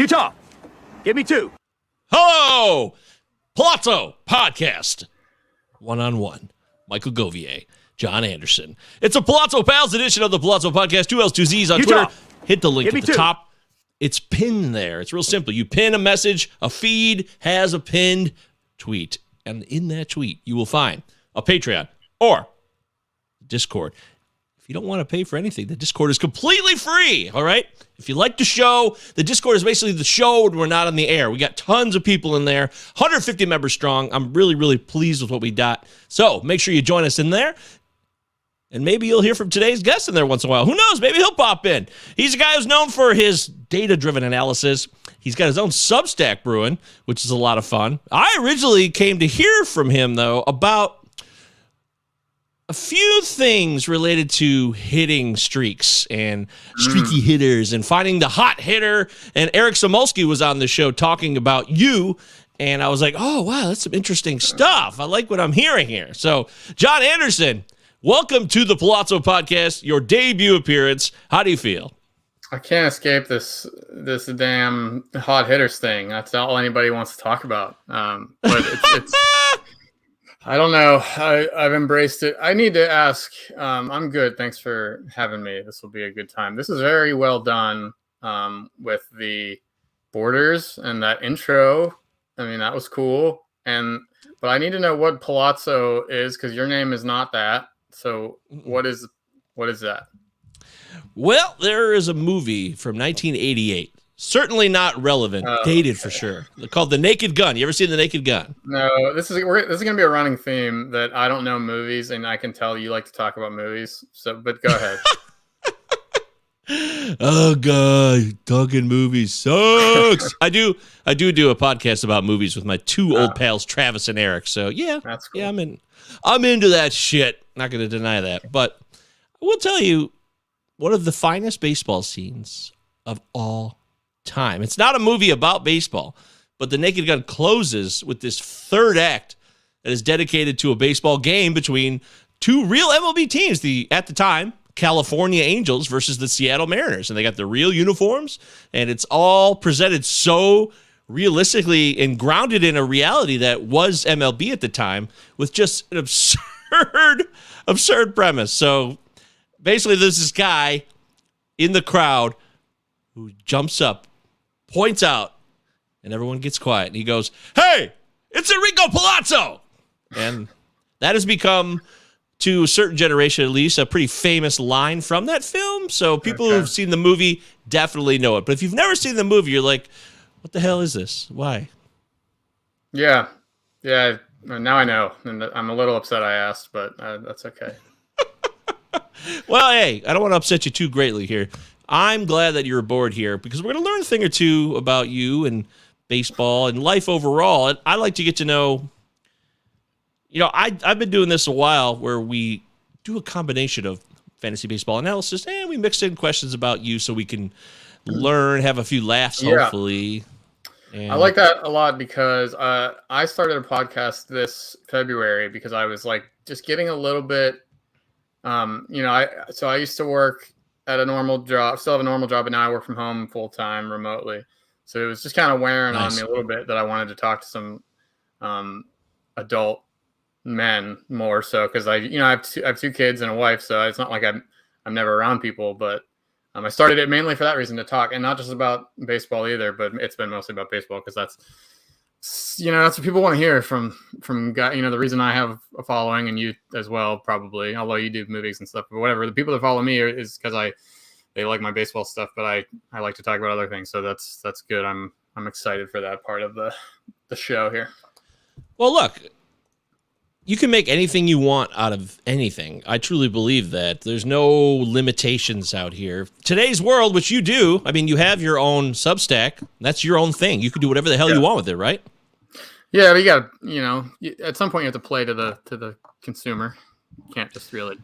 Utah, give me 2. Hello, Pallazzo Podcast. One-on-one. Michael Govier, John Anderson. It's a Pallazzo Pals edition of the Pallazzo Podcast. 2 L's, 2 Z's on Utah, Twitter. Hit the link give at me the 2. top. It's pinned there. It's real simple. You pin a message, a feed has a pinned tweet. And in that tweet, you will find a Patreon or Discord. If you don't want to pay for anything, the Discord is completely free, all right? If you like the show, the Discord is basically the show when we're not on the air. We got tons of people in there, 150 members strong. I'm really, really pleased with what we got. So make sure you join us in there. And maybe you'll hear from today's guest in there once in a while. Who knows? Maybe he'll pop in. He's a guy who's known for his data-driven analysis. He's got his own Substack brewing, which is a lot of fun. I originally came to hear from him, though, about a few things related to hitting streaks and streaky hitters and finding the hot hitter. And Eric Samolsky was on the show talking about you. And I was like, oh, wow, that's some interesting stuff. I like what I'm hearing here. So, John Anderson, welcome to the Pallazzo Podcast, your debut appearance. How do you feel? I can't escape this damn hot hitters thing. That's all anybody wants to talk about. But it's I don't know. I've embraced it. I need to ask. I'm good. Thanks for having me. This will be a good time. This is very well done with the borders and that intro. I mean, that was cool. But I need to know what Pallazzo is, because your name is not that. So what is that? Well, there is a movie from 1988. Certainly not relevant, dated for sure. Called The Naked Gun. You ever seen The Naked Gun? No, this is going to be a running theme that I don't know movies, and I can tell you like to talk about movies. So, but go ahead. Oh God, talking movies sucks. I do a podcast about movies with my 2 old pals, Travis and Eric. So yeah, that's cool. Yeah, I'm into that shit. Not going to deny that, but I will tell you one of the finest baseball scenes of all time. It's not a movie about baseball, but The Naked Gun closes with this third act that is dedicated to a baseball game between 2 real MLB teams. At the time, California Angels versus the Seattle Mariners, and they got the real uniforms, and it's all presented so realistically and grounded in a reality that was MLB at the time, with just an absurd premise. So basically, there's this guy in the crowd who jumps up, points out, and everyone gets quiet. And he goes, "Hey, it's Enrico Pallazzo!" And that has become, to a certain generation at least, a pretty famous line from that film. So people who've seen the movie definitely know it. But if you've never seen the movie, you're like, what the hell is this? Why? Yeah. Now I know. And I'm a little upset I asked, but that's okay. Well, hey, I don't want to upset you too greatly here. I'm glad that you're aboard here, because we're going to learn a thing or two about you and baseball and life overall. And I like to get to know, I've been doing this a while, where we do a combination of fantasy baseball analysis and we mix in questions about you so we can learn, have a few laughs, hopefully. And I like that a lot, because I started a podcast this February because I was like just getting a little bit, I used to work at a normal job, still have a normal job, but now I work from home full time remotely. So it was just kind of wearing on me a little bit that I wanted to talk to some adult men more so, because I have 2 kids and a wife, so it's not like I'm never around people, but I started it mainly for that reason, to talk, and not just about baseball either, but it's been mostly about baseball, because that's what people want to hear from guy. The reason I have a following, and you as well, probably, although you do movies and stuff, but whatever. The people that follow me is because they like my baseball stuff, but I like to talk about other things. So that's good. I'm excited for that part of the show here. Well, look, you can make anything you want out of anything. I truly believe that. There's no limitations out here. Today's world, which you do, I mean, you have your own Substack. That's your own thing. You can do whatever the hell you want with it, right? Yeah, but you got, at some point you have to play to the consumer. You can't just really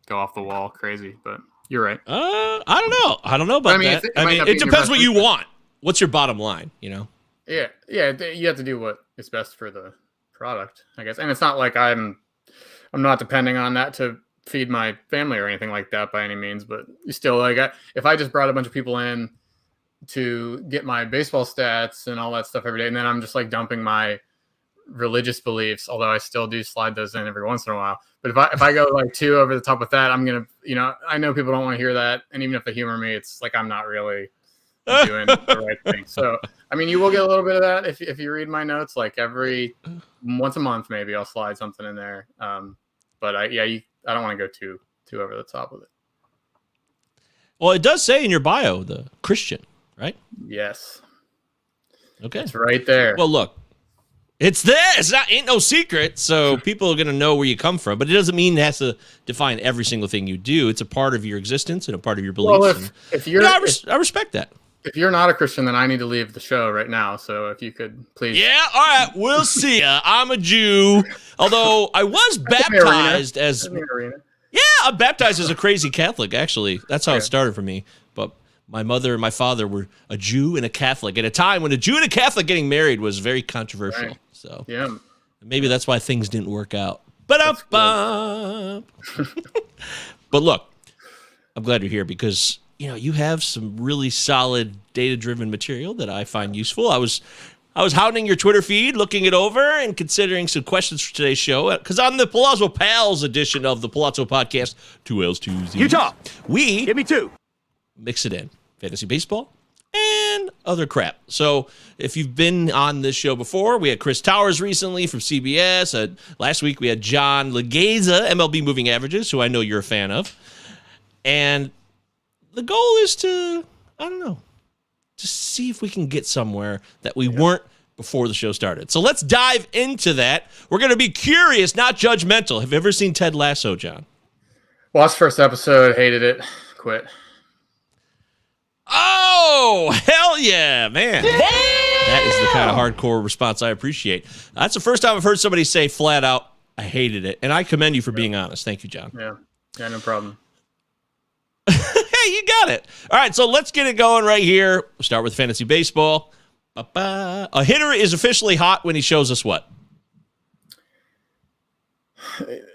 go off the wall crazy, but you're right. I don't know about that. It depends what you want. What's your bottom line, Yeah, you have to do what is best for the product, I guess. And it's not like I'm not depending on that to feed my family or anything like that by any means, but still, like, if I just brought a bunch of people in to get my baseball stats and all that stuff every day. And then I'm just like dumping my religious beliefs, although I still do slide those in every once in a while. But if I go like too over the top with that, I'm going to, I know people don't want to hear that. And even if they humor me, it's like, I'm not really doing the right thing. So, I mean, you will get a little bit of that if you read my notes, like once a month, maybe I'll slide something in there. But I don't want to go too over the top with it. Well, it does say in your bio, the Christian, right? Yes. Okay. It's right there. Well, look, it's there. Ain't no secret. So people are going to know where you come from, but it doesn't mean it has to define every single thing you do. It's a part of your existence and a part of your beliefs. Well, if you're, I respect that. If you're not a Christian, then I need to leave the show right now. So if you could please. Yeah. All right. We'll see ya. I'm a Jew. Although I was baptized as. Yeah, I'm baptized as a crazy Catholic, actually. That's how it started for me. But my mother and my father were a Jew and a Catholic at a time when a Jew and a Catholic getting married was very controversial. Right. So maybe that's why things didn't work out. But look, I'm glad you're here because, you have some really solid data-driven material that I find useful. I was hounding your Twitter feed, looking it over, and considering some questions for today's show. Because on the Pallazzo PALS edition of the Pallazzo podcast, 2 L's, 2 Z's, Utah, we give me 2. Mix it in. Fantasy baseball and other crap. So if you've been on this show before, we had Chris Towers recently from CBS. Last week we had John Legeza, MLB Moving Averages, who I know you're a fan of. And the goal is to, just see if we can get somewhere that we weren't before the show started. So let's dive into that. We're going to be curious, not judgmental. Have you ever seen Ted Lasso, John? Watched first episode, hated it, quit. Oh, hell yeah, man. Damn! That is the kind of hardcore response I appreciate. That's the first time I've heard somebody say flat out, I hated it. And I commend you for being honest. Thank you, John. Yeah, no problem. Hey, you got it. All right, so let's get it going right here. We'll start with fantasy baseball. A hitter is officially hot when he shows us what?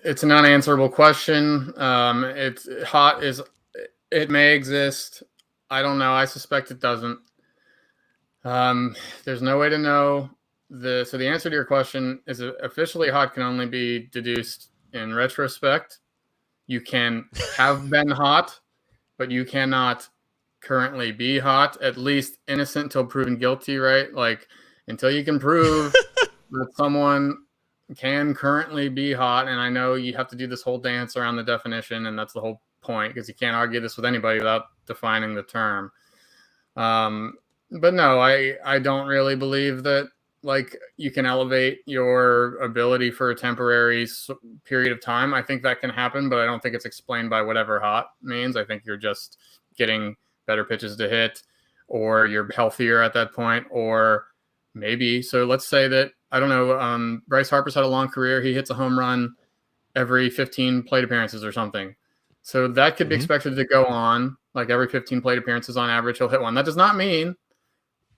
It's an unanswerable question. It's hot it may exist. I don't know. I suspect it doesn't. There's no way to know. So the answer to your question is officially hot can only be deduced in retrospect. You can have been hot, but you cannot currently be hot, at least innocent until proven guilty, right? Like until you can prove that someone can currently be hot. And I know you have to do this whole dance around the definition, and that's the whole point because you can't argue this with anybody without defining the term. But no, I don't really believe that like you can elevate your ability for a temporary period of time. I think that can happen, but I don't think it's explained by whatever hot means. I think you're just getting better pitches to hit, or you're healthier at that point, or maybe. So let's say that, I don't know, Bryce Harper's had a long career. He hits a home run every 15 plate appearances or something. So that could be expected to go on, like every 15 plate appearances on average, he'll hit one. That does not mean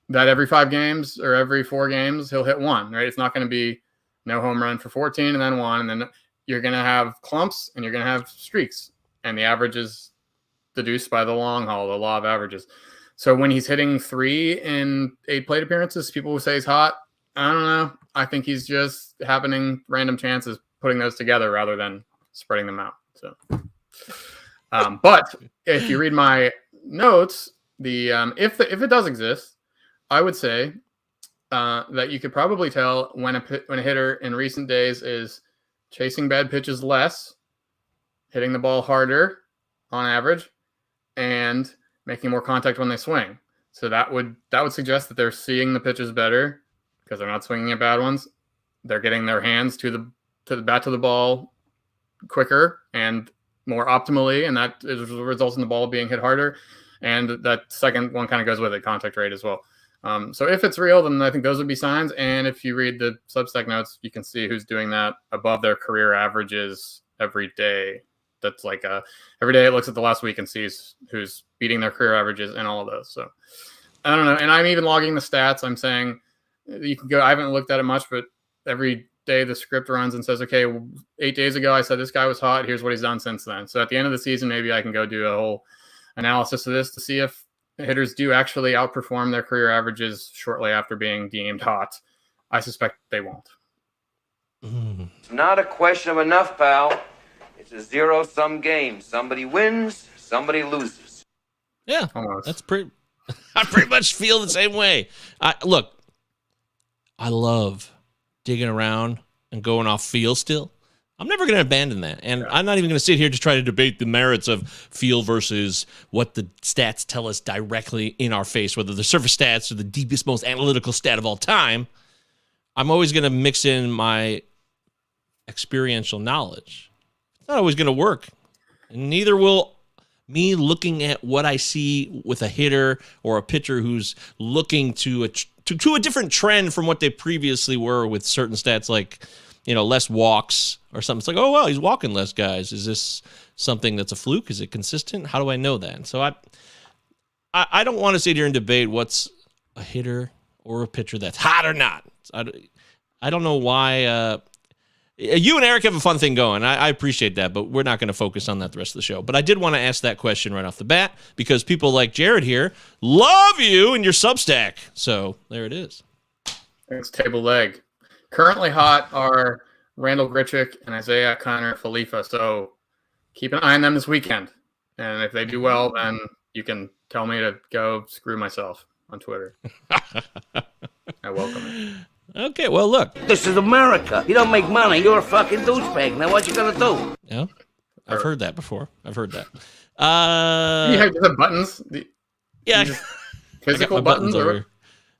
that every 5 games or every 4 games he'll hit one, right? It's not going to be no home run for 14 and then 1, and then you're going to have clumps and you're going to have streaks, and the average is deduced by the long haul, the law of averages. So when he's hitting 3 in 8 plate appearances, people will say he's hot. I don't know. I think he's just happening random chances, putting those together rather than spreading them out. So, but if you read my notes, if it does exist, I would say that you could probably tell when a hitter in recent days is chasing bad pitches less, hitting the ball harder on average, and making more contact when they swing. So that would suggest that they're seeing the pitches better because they're not swinging at bad ones. They're getting their hands to the bat to the ball quicker and more optimally, and that results in the ball being hit harder. And that second one kind of goes with it, contact rate as well. So if it's real, then I think those would be signs. And if you read the Substack notes, you can see who's doing that above their career averages every day. That's like every day it looks at the last week and sees who's beating their career averages and all of those. So I don't know. And I'm even logging the stats. I'm saying you can go, I haven't looked at it much, but every day the script runs and says, okay, 8 days ago I said this guy was hot. Here's what he's done since then. So at the end of the season, maybe I can go do a whole analysis of this to see if hitters do actually outperform their career averages shortly after being deemed hot. I suspect they won't. It's not a question of enough, pal. It's a zero-sum game. Somebody wins, somebody loses. Yeah, Almost. that's pretty. I pretty much feel the same way. Look, I love digging around and going off feel still. I'm never going to abandon that. And I'm not even going to sit here to try to debate the merits of feel versus what the stats tell us directly in our face, whether the surface stats are the deepest, most analytical stat of all time. I'm always going to mix in my experiential knowledge. It's not always going to work. And neither will me looking at what I see with a hitter or a pitcher who's looking to a different trend from what they previously were with certain stats like, less walks or something. It's like, oh, well, he's walking less guys. Is this something that's a fluke? Is it consistent? How do I know that? And so I don't want to sit here and debate what's a hitter or a pitcher that's hot or not. I don't know why. You and Eric have a fun thing going. I appreciate that, but we're not going to focus on that the rest of the show. But I did want to ask that question right off the bat because people like Jared here love you and your Substack. So there it is. It's table leg. Currently hot are Randall Grichuk and Isaiah Connor Khalifa. So keep an eye on them this weekend. And if they do well, then you can tell me to go screw myself on Twitter. I welcome it. Okay, well, look. This is America. You don't make money, you're a fucking douchebag. Now what you gonna do? Yeah, I've heard that before. I've heard that. You have the buttons? Yeah. Physical buttons?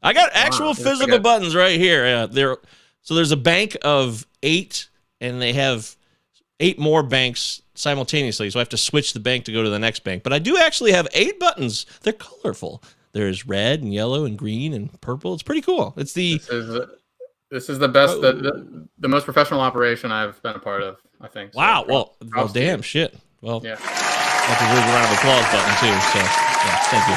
I got actual physical buttons right here. So there's a bank of 8, and they have 8 more banks simultaneously. So I have to switch the bank to go to the next bank. But I do actually have 8 buttons. They're colorful. There's red and yellow and green and purple. It's pretty cool. It's This is the best, the most professional operation I've been a part of, I think. So, wow. Well, damn shit. Well, yeah. That's a big round of applause button too. So, yeah, thank you.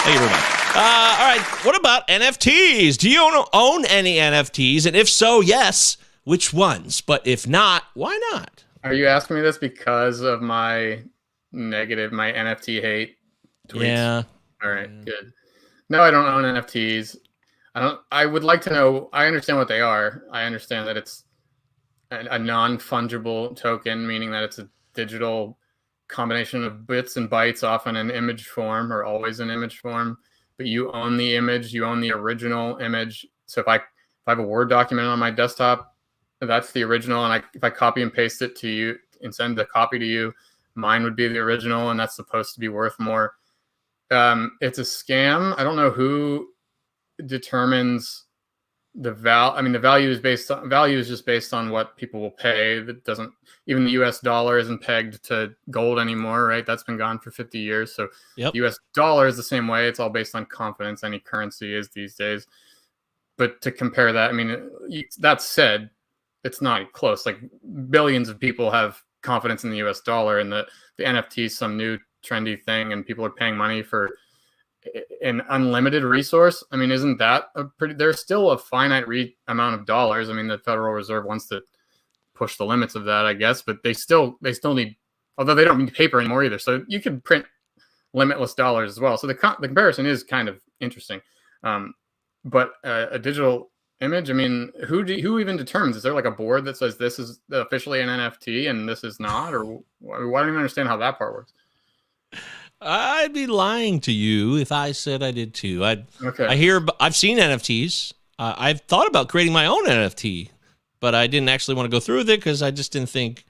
Thank you very much. All right. What about NFTs? Do you own any NFTs? And if so, yes, which ones? But if not, why not? Are you asking me this because of my NFT hate tweets? Yeah. All right, good. No, I don't own NFTs. I would like to know. I understand what they are. I understand that it's a non-fungible token, meaning that it's a digital combination of bits and bytes, often in image form or always in image form. But you own the image. You own the original image. So if I have a Word document on my desktop, that's the original. And if I copy and paste it to you and send the copy to you, mine would be the original, and that's supposed to be worth more. It's a scam. I don't know who determines the value. I mean, the value is just based on what people will pay. That doesn't, even the US dollar isn't pegged to gold anymore, right? That's been gone for 50 years. So yep. The US dollar is the same way. It's all based on confidence. Any currency is these days. But to compare that, I mean, that said, it's not close. Like billions of people have confidence in the US dollar, and the NFT is some new trendy thing, and people are paying money for an unlimited resource. I mean, isn't that there's still a finite amount of dollars. I mean, the Federal Reserve wants to push the limits of that, I guess, but they still need, although they don't need paper anymore either. So you can print limitless dollars as well. So the comparison is kind of interesting. But a digital image, I mean, who even determines? Is there like a board that says this is officially an NFT and this is not? Or I don't even understand how that part works. I'd be lying to you if I said I did too. I've seen NFTs. I've thought about creating my own NFT, but I didn't actually want to go through with it because I just didn't think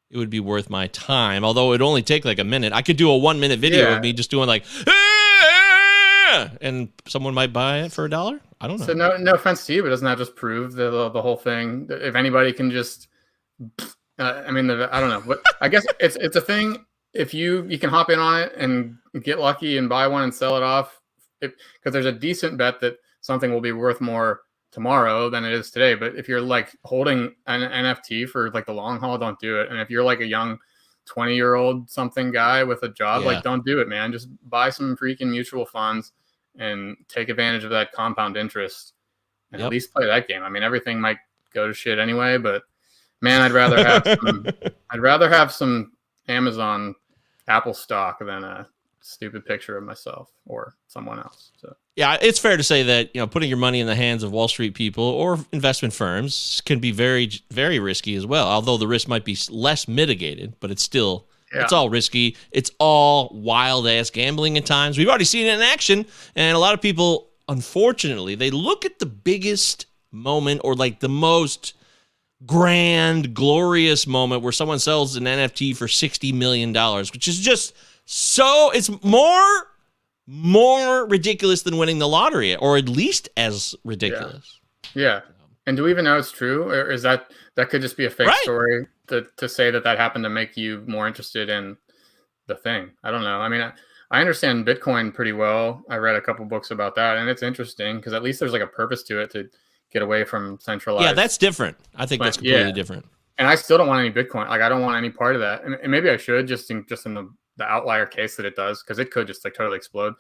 it would be worth my time. Although it'd only take like a minute. I could do a 1-minute video of me just doing like, and someone might buy it for $1. I don't know. So no offense to you, but doesn't that just prove the whole thing? If anybody can just, I don't know. But I guess it's a thing. If you can hop in on it and get lucky and buy one and sell it off, because there's a decent bet that something will be worth more tomorrow than it is today. But if you're like holding an NFT for like the long haul, don't do it. And if you're like a young 20-year-old something guy with a job, like don't do it, man. Just buy some freaking mutual funds and take advantage of that compound interest and at least play that game. I mean, everything might go to shit anyway, but man, I'd rather have some Amazon Apple stock than a stupid picture of myself or someone else. So yeah, it's fair to say that, you know, putting your money in the hands of Wall Street people or investment firms can be very, very risky as well. Although the risk might be less mitigated, but it's still, it's all risky. It's all wild ass gambling at times. We've already seen it in action. And a lot of people, unfortunately, they look at the biggest moment or like the most grand, glorious moment where someone sells an NFT for $60 million, which is just so, it's more ridiculous than winning the lottery, or at least as ridiculous. Yeah. And do we even know it's true? Or is that could just be a fake story to say that happened to make you more interested in the thing? I don't know. I mean, I understand Bitcoin pretty well. I read a couple books about that, and it's interesting because at least there's like a purpose to it to get away from centralized. Yeah, that's different. I think that's completely different. And I still don't want any Bitcoin. Like, I don't want any part of that. And maybe I should just in the outlier case that it does, because it could just like totally explode.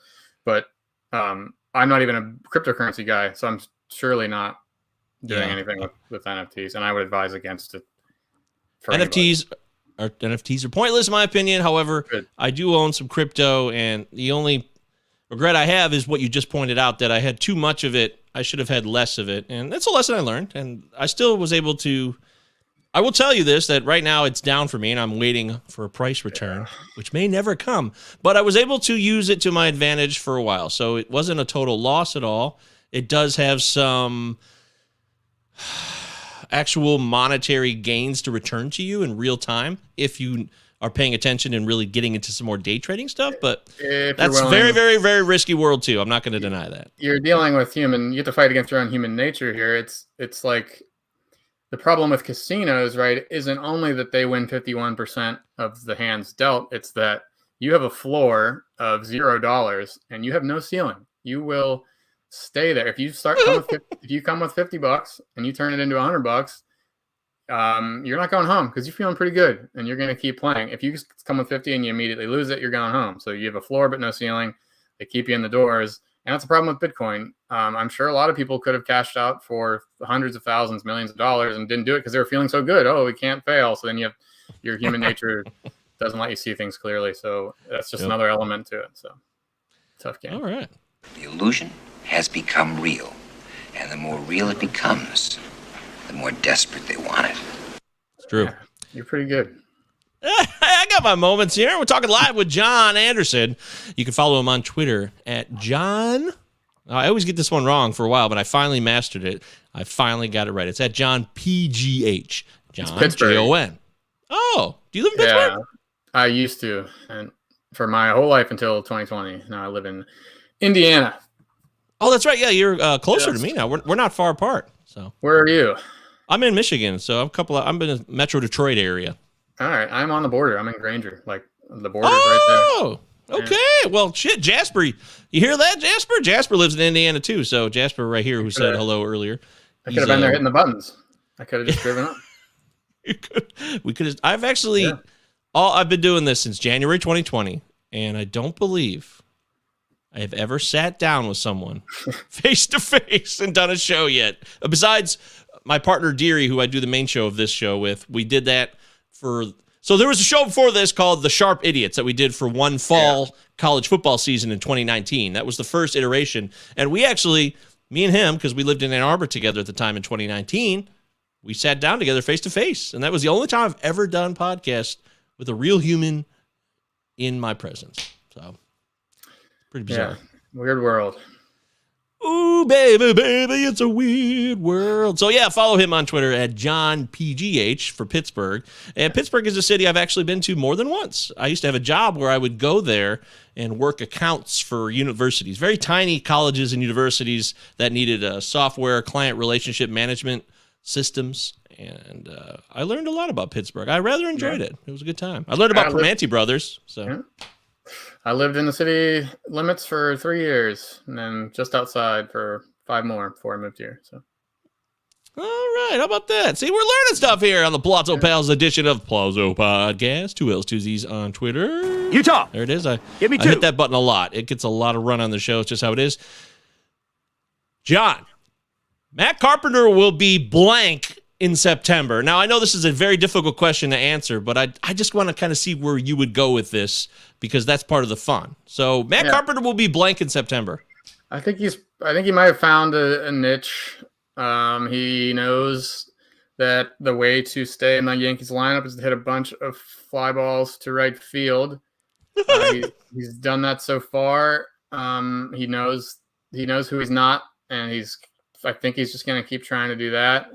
But I'm not even a cryptocurrency guy, so I'm surely not doing anything with NFTs, and I would advise against it. NFTs are pointless in my opinion. However, I do own some crypto, and the only regret I have is what you just pointed out, that I had too much of it. I should have had less of it, and that's a lesson I learned, and I still was able to. I will tell you this, that right now it's down for me, and I'm waiting for a price return, which may never come. But I was able to use it to my advantage for a while, so it wasn't a total loss at all. It does have some actual monetary gains to return to you in real time if you are paying attention and really getting into some more day trading stuff. But that's very, very, very risky world too. I'm not going to deny that. You're dealing with you have to fight against your own human nature here. It's like, the problem with casinos, right, isn't only that they win 51% of the hands dealt, it's that you have a floor of $0 and you have no ceiling. You will stay there. If you come with $50 and you turn it into $100, you're not going home because you're feeling pretty good and you're going to keep playing. If you come with 50 and you immediately lose it, you're going home. So you have a floor but no ceiling. They keep you in the doors. And that's a problem with Bitcoin. I'm sure a lot of people could have cashed out for hundreds of thousands, millions of dollars and didn't do it because they were feeling so good. Oh, we can't fail. So then you have your human nature doesn't let you see things clearly. So that's just another element to it. So tough game. All right. The illusion has become real. And the more real it becomes, the more desperate they want it. It's true. Yeah, you're pretty good. I got my moments here. We're talking live with John Anderson. You can follow him on Twitter at John. I always get this one wrong for a while, but I finally mastered it. I finally got it right. It's at John PGH. John JON. Oh, do you live in Pittsburgh? Yeah, I used to, and for my whole life until 2020. Now I live in Indiana. Oh, that's right. Yeah, you're closer to me now. We're not far apart. So where are you? I'm in Michigan, so I'm in the Metro Detroit area. All right, I'm on the border. I'm in Granger, like the border's right there. Okay. Yeah. Well, shit, Jasper. You hear that, Jasper? Jasper lives in Indiana too. So Jasper, right here, who said hello earlier. I could have been there hitting the buttons. I could have just driven up. We could have. I've actually, I've been doing this since January 2020, and I don't believe I have ever sat down with someone face to face and done a show yet. Besides my partner Deary, who I do the main show of this show with, we did that. So there was a show before this called The Sharp Idiots that we did for one fall college football season in 2019. That was the first iteration. And we actually, me and him, because we lived in Ann Arbor together at the time in 2019, we sat down together face to face. And that was the only time I've ever done podcast with a real human in my presence. So pretty bizarre. Yeah, weird world. Ooh, baby, it's a weird world. So, yeah, follow him on Twitter at JohnPGH for Pittsburgh. And Pittsburgh is a city I've actually been to more than once. I used to have a job where I would go there and work accounts for universities, very tiny colleges and universities that needed software, client relationship management systems. And I learned a lot about Pittsburgh. I rather enjoyed it. It was a good time. I learned about Primanti Brothers. So. Yeah. I lived in the city limits for 3 years and then just outside for 5 more before I moved here. So, all right. How about that? See, we're learning stuff here on the Pallazzo Pals edition of Pallazzo Podcast. 2 L's, 2 Z's on Twitter. Utah. There it is. I Give me 2. hit that button a lot. It gets a lot of run on the show. It's just how it is. John, Matt Carpenter will be blank in September? Now, I know this is a very difficult question to answer, but I just want to kind of see where you would go with this because that's part of the fun. So Matt Carpenter will be blank in September. I think he might have found a niche. He knows that the way to stay in the Yankees lineup is to hit a bunch of fly balls to right field. He's done that so far. He knows who he's not, and I think he's just going to keep trying to do that.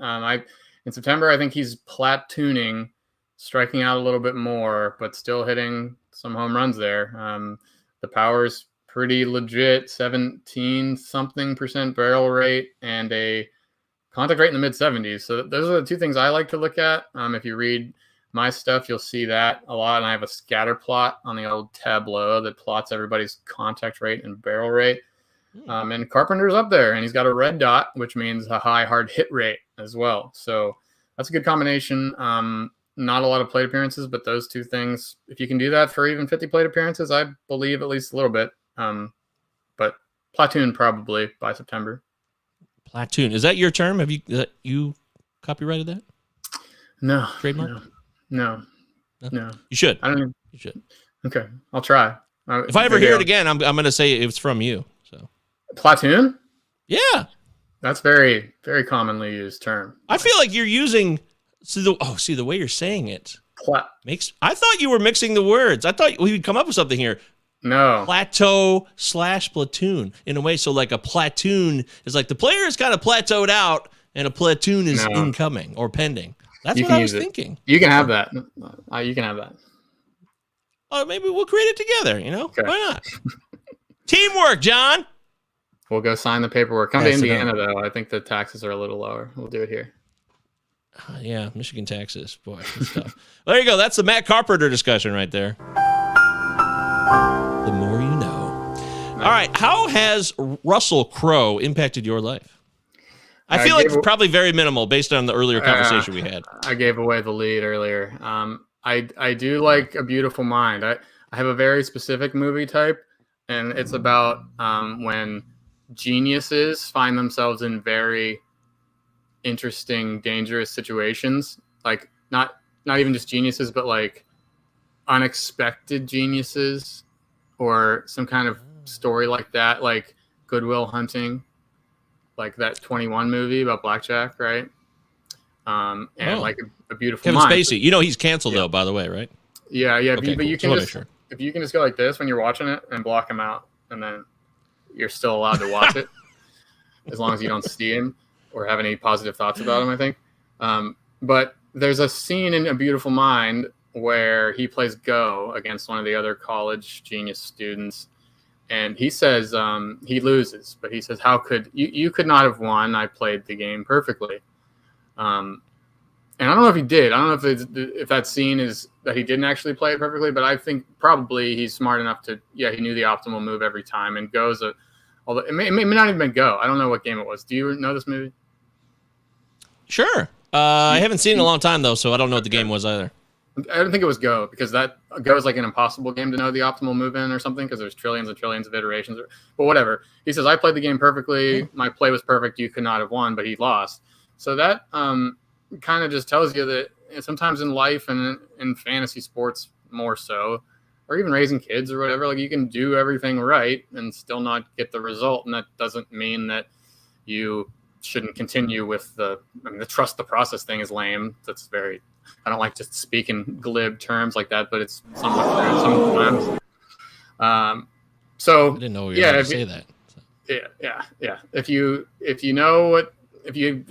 In September, I think he's platooning, striking out a little bit more, but still hitting some home runs there. The power's pretty legit, 17-something% barrel rate and a contact rate in the mid-70s. So those are the two things I like to look at. If you read my stuff, you'll see that a lot. And I have a scatter plot on the old Tableau that plots everybody's contact rate and barrel rate. And Carpenter's up there, and he's got a red dot, which means a high hard hit rate as well. So that's a good combination. Not a lot of plate appearances, but those two things, if you can do that for even 50 plate appearances, I believe at least a little bit. But platoon probably by September. Platoon. Is that your term? Have you copyrighted that? No. Trademark? No. You should. I don't even. You should. Okay. I'll try. If I ever hear it again, I'm going to say it's from you. So platoon? Yeah. That's very, very commonly used term. I feel like you're using the way you're saying it I thought you were mixing the words. I thought we would come up with something here. No. Plateau/platoon in a way. So like a platoon is like the player is kind of plateaued out and a platoon is incoming or pending. That's what I was thinking. You can have that. You can have that. Oh, maybe we'll create it together, Okay. Why not? Teamwork, John. We'll go sign the paperwork. Come to Indiana, though. I think the taxes are a little lower. We'll do it here. Yeah, Michigan taxes. Boy, that's tough. Well, there you go. That's the Matt Carpenter discussion right there. The more you know. Nice. All right. How has Russell Crowe impacted your life? I feel like it's probably very minimal based on the earlier conversation we had. I gave away the lead earlier. I do like A Beautiful Mind. I have a very specific movie type, and it's about when geniuses find themselves in very interesting, dangerous situations. Like not even just geniuses, but like unexpected geniuses, or some kind of story like that, like Good Will Hunting, like that 21 movie about blackjack, right? Like a Beautiful Mind. Kevin Spacey. He's canceled though, by the way, right? Yeah. Okay, but you can just if you can just go like this when you're watching it and block him out, and then you're still allowed to watch it as long as you don't see him or have any positive thoughts about him, I think. But there's a scene in A Beautiful Mind where he plays Go against one of the other college genius students. And he says he loses, but he says, how could you could not have won. I played the game perfectly. And I don't know if he did. I don't know if that scene is that he didn't actually play it perfectly, but I think probably he's smart enough to, he knew the optimal move every time. And Go's although it may not even been Go. I don't know what game it was. Do you know this movie? Sure. I haven't seen it in a long time, though, so I don't know what the game was either. I don't think it was Go, because that Go is like an impossible game to know the optimal move in or something, because there's trillions and trillions of iterations. But whatever. He says, I played the game perfectly. My play was perfect. You could not have won, but he lost. So that kind of just tells you that sometimes in life and in fantasy sports more so, or even raising kids or whatever, like you can do everything right and still not get the result. And that doesn't mean that you shouldn't continue with the trust the process thing is lame. That's I don't like to speak in glib terms like that, but it's somewhat true sometimes. So I didn't know you were going to say that. Yeah. If you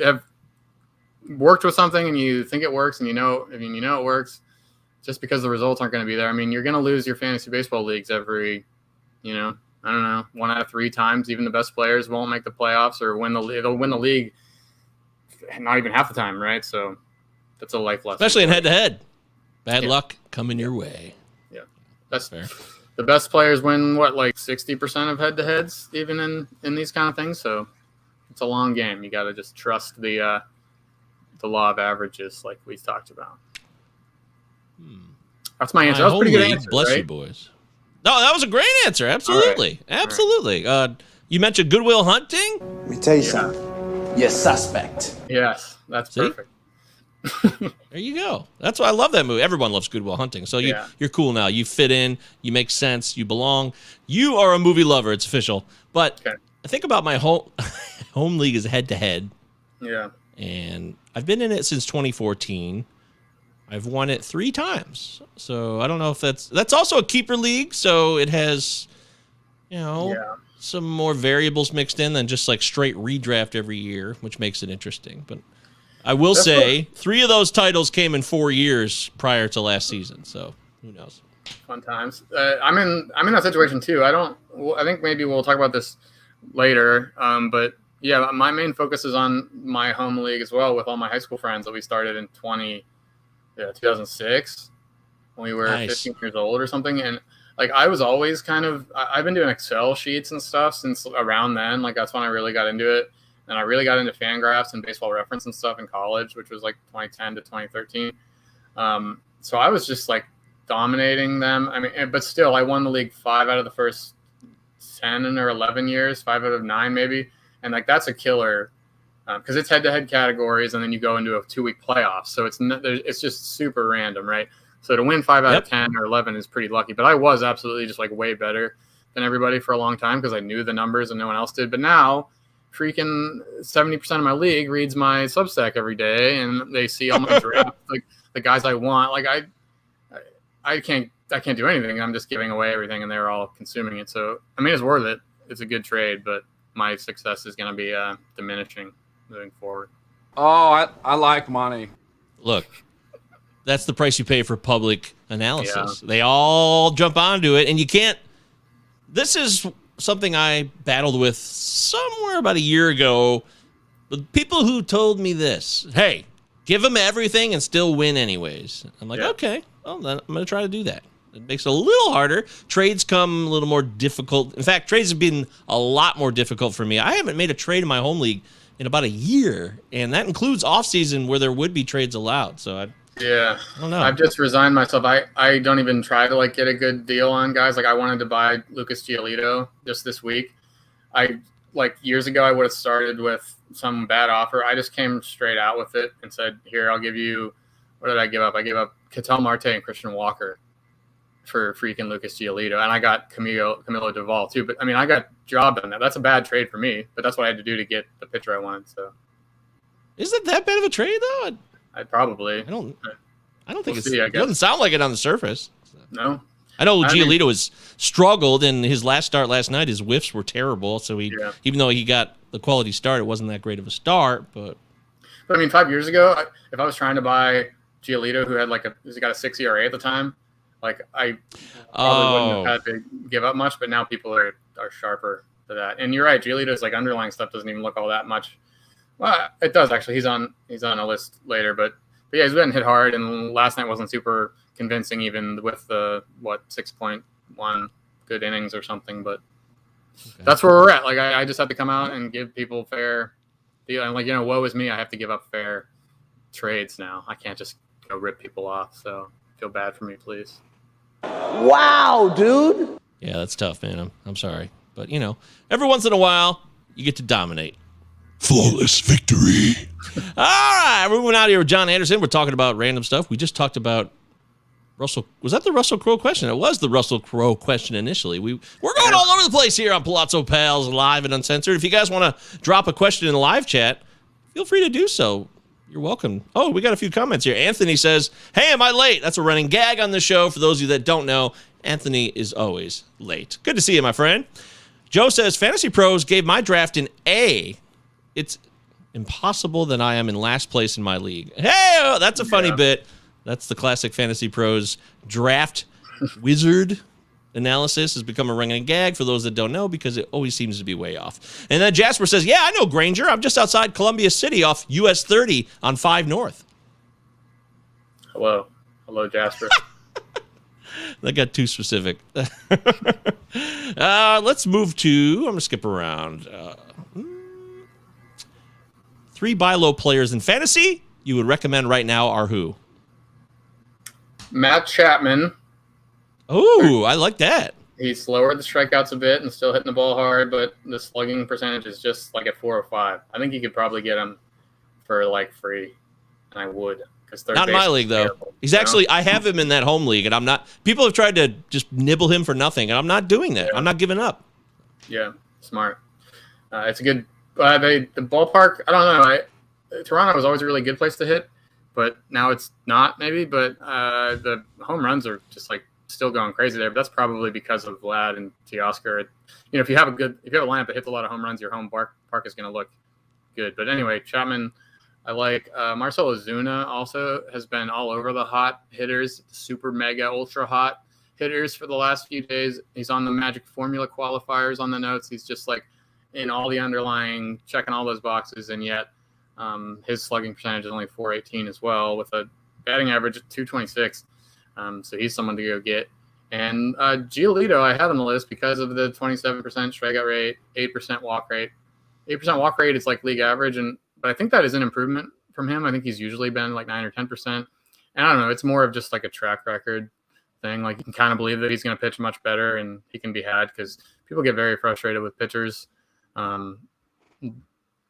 have worked with something and you think it works and you know it works, just because the results aren't going to be there. I mean, you're going to lose your fantasy baseball leagues every, I don't know, 1 out of 3 times. Even the best players won't make the playoffs or they'll win the league not even half the time, right? So that's a life lesson. Especially in head-to-head. Bad luck coming your way. Yeah. That's fair. The best players win, like 60% of head-to-heads, even in these kind of things. So it's a long game. You got to just trust the law of averages like we talked about. That's my answer. That was a pretty good answer. Bless you, boys. No, that was a great answer. Absolutely. Right. Absolutely. Right. You mentioned Good Will Hunting? Let me tell you something. You're suspect. Yes, that's perfect. There you go. That's why I love that movie. Everyone loves Good Will Hunting. So you're cool now. You fit in. You make sense. You belong. You are a movie lover. It's official. But I think about my home league is head-to-head. Yeah. And I've been in it since 2014. I've won it 3 times. So I don't know if that's also a keeper league. So it has, some more variables mixed in than just like straight redraft every year, which makes it interesting. But I will say 3 of those titles came in 4 years prior to last season. So who knows? Fun times. I'm in that situation too. I think maybe we'll talk about this later. But yeah, my main focus is on my home league as well with all my high school friends that we started in 2006 when we were 15 years old or something. And like, I was always I've been doing Excel sheets and stuff since around then. Like, that's when I really got into it. And I really got into Fangraphs and Baseball Reference and stuff in college, which was like 2010 to 2013. So I was just like dominating them. I mean, but still, I won the league 5 out of the first 10 or 11 years, 5 out of 9 maybe. And like, that's a killer because it's head-to-head categories, and then you go into a 2-week playoff. So it's just super random, right? So to win 5 out of 10 or 11 is pretty lucky. But I was absolutely just like way better than everybody for a long time because I knew the numbers and no one else did. But now, freaking 70% of my league reads my Substack every day, and they see all my drafts, like the guys I want. Like I can't do anything. I'm just giving away everything, and they're all consuming it. So I mean, it's worth it. It's a good trade, but my success is going to be diminishing moving forward. Oh, I like money. Look, that's the price you pay for public analysis. Yeah. They all jump onto it, and you can't. This is something I battled with somewhere about a year ago. The people who told me this, hey, give them everything and still win anyways. I'm like, okay, well, then I'm going to try to do that. It makes it a little harder. Trades come a little more difficult. In fact, trades have been a lot more difficult for me. I haven't made a trade in my home league in about a year, and that includes off-season where there would be trades allowed. So I don't know. I've just resigned myself. I don't even try to like get a good deal on guys. Like, I wanted to buy Lucas Giolito just this week. Years ago, I would have started with some bad offer. I just came straight out with it and said, here, I'll give you, what did I give up? I gave up Ketel Marte and Christian Walker for freaking Lucas Giolito. And I got Camilo Duvall too. But I mean, I got job on that. That's a bad trade for me, but that's what I had to do to get the pitcher I wanted. So is it that bad of a trade though? I probably. I don't think it doesn't sound like it on the surface. No. I know Giolito has struggled in his last start last night. His whiffs were terrible. So even though he got the quality start, it wasn't that great of a start. But I mean, 5 years ago, if I was trying to buy Giolito, who had he's got a 6 ERA at the time, like I probably wouldn't have had to give up much. But now people are sharper to that. And you're right, Giolito's like underlying stuff doesn't even look all that much. Well, it does actually. He's on a list later, but yeah, he's been hit hard, and last night wasn't super convincing, even with the 6.1 good innings or something. But that's where we're at. Like I just have to come out and give people fair deal. And woe is me. I have to give up fair trades now. I can't just go rip people off. So feel bad for me, please. Wow, dude. Yeah, that's tough, man. I'm sorry, but every once in a while you get to dominate. Flawless victory. All right, we're moving out here with John Anderson. We're talking about random stuff. We just talked about Russell. Was that the Russell Crowe question? It was the Russell Crowe question initially. We're going all over the place here on Pallazzo Pals, live and uncensored. If you guys want to drop a question in the live chat, feel free to do so. You're welcome. Oh, we got a few comments here. Anthony says, hey, am I late? That's a running gag on the show. For those of you that don't know, Anthony is always late. Good to see you, my friend. Joe says, Fantasy Pros gave my draft an A. It's impossible that I am in last place in my league. Hey, that's a funny bit. That's the classic Fantasy Pros draft wizard analysis has become a running gag for those that don't know because it always seems to be way off. And then Jasper says, yeah, I know Granger. I'm just outside Columbia City off US 30 on 5 North. Hello, Jasper. That got too specific. Let's move to, I'm going to skip around. 3 buy low players in fantasy you would recommend right now are who? Matt Chapman. Oh, I like that. He's lowered the strikeouts a bit and still hitting the ball hard, but the slugging percentage is just like at 405. I think you could probably get him for free. and I would. Not in my league, though. Terrible, He's actually, I have him in that home league, and I'm not. People have tried to just nibble him for nothing, and I'm not doing that. Yeah. I'm not giving up. Yeah, smart. It's a good. The ballpark. I don't know. Toronto was always a really good place to hit, but now it's not. Maybe, but the home runs are just like still going crazy there. But that's probably because of Vlad and Teoscar. If you have a lineup that hits a lot of home runs, your home park is going to look good. But anyway, Chapman. I like Marcell Ozuna also has been all over the hot hitters, super mega ultra hot hitters for the last few days. He's on the Magic Formula qualifiers on the notes. He's just like in all the underlying, checking all those boxes, and yet his slugging percentage is only .418 as well, with a batting average of .226. So he's someone to go get. And Giolito I have on the list because of the 27% strikeout rate, 8% walk rate. 8% walk rate is like league average, but I think that is an improvement from him. I think he's usually been like 9 or 10%. And I don't know, it's more of just like a track record thing. Like you can kind of believe that he's going to pitch much better and he can be had, because people get very frustrated with pitchers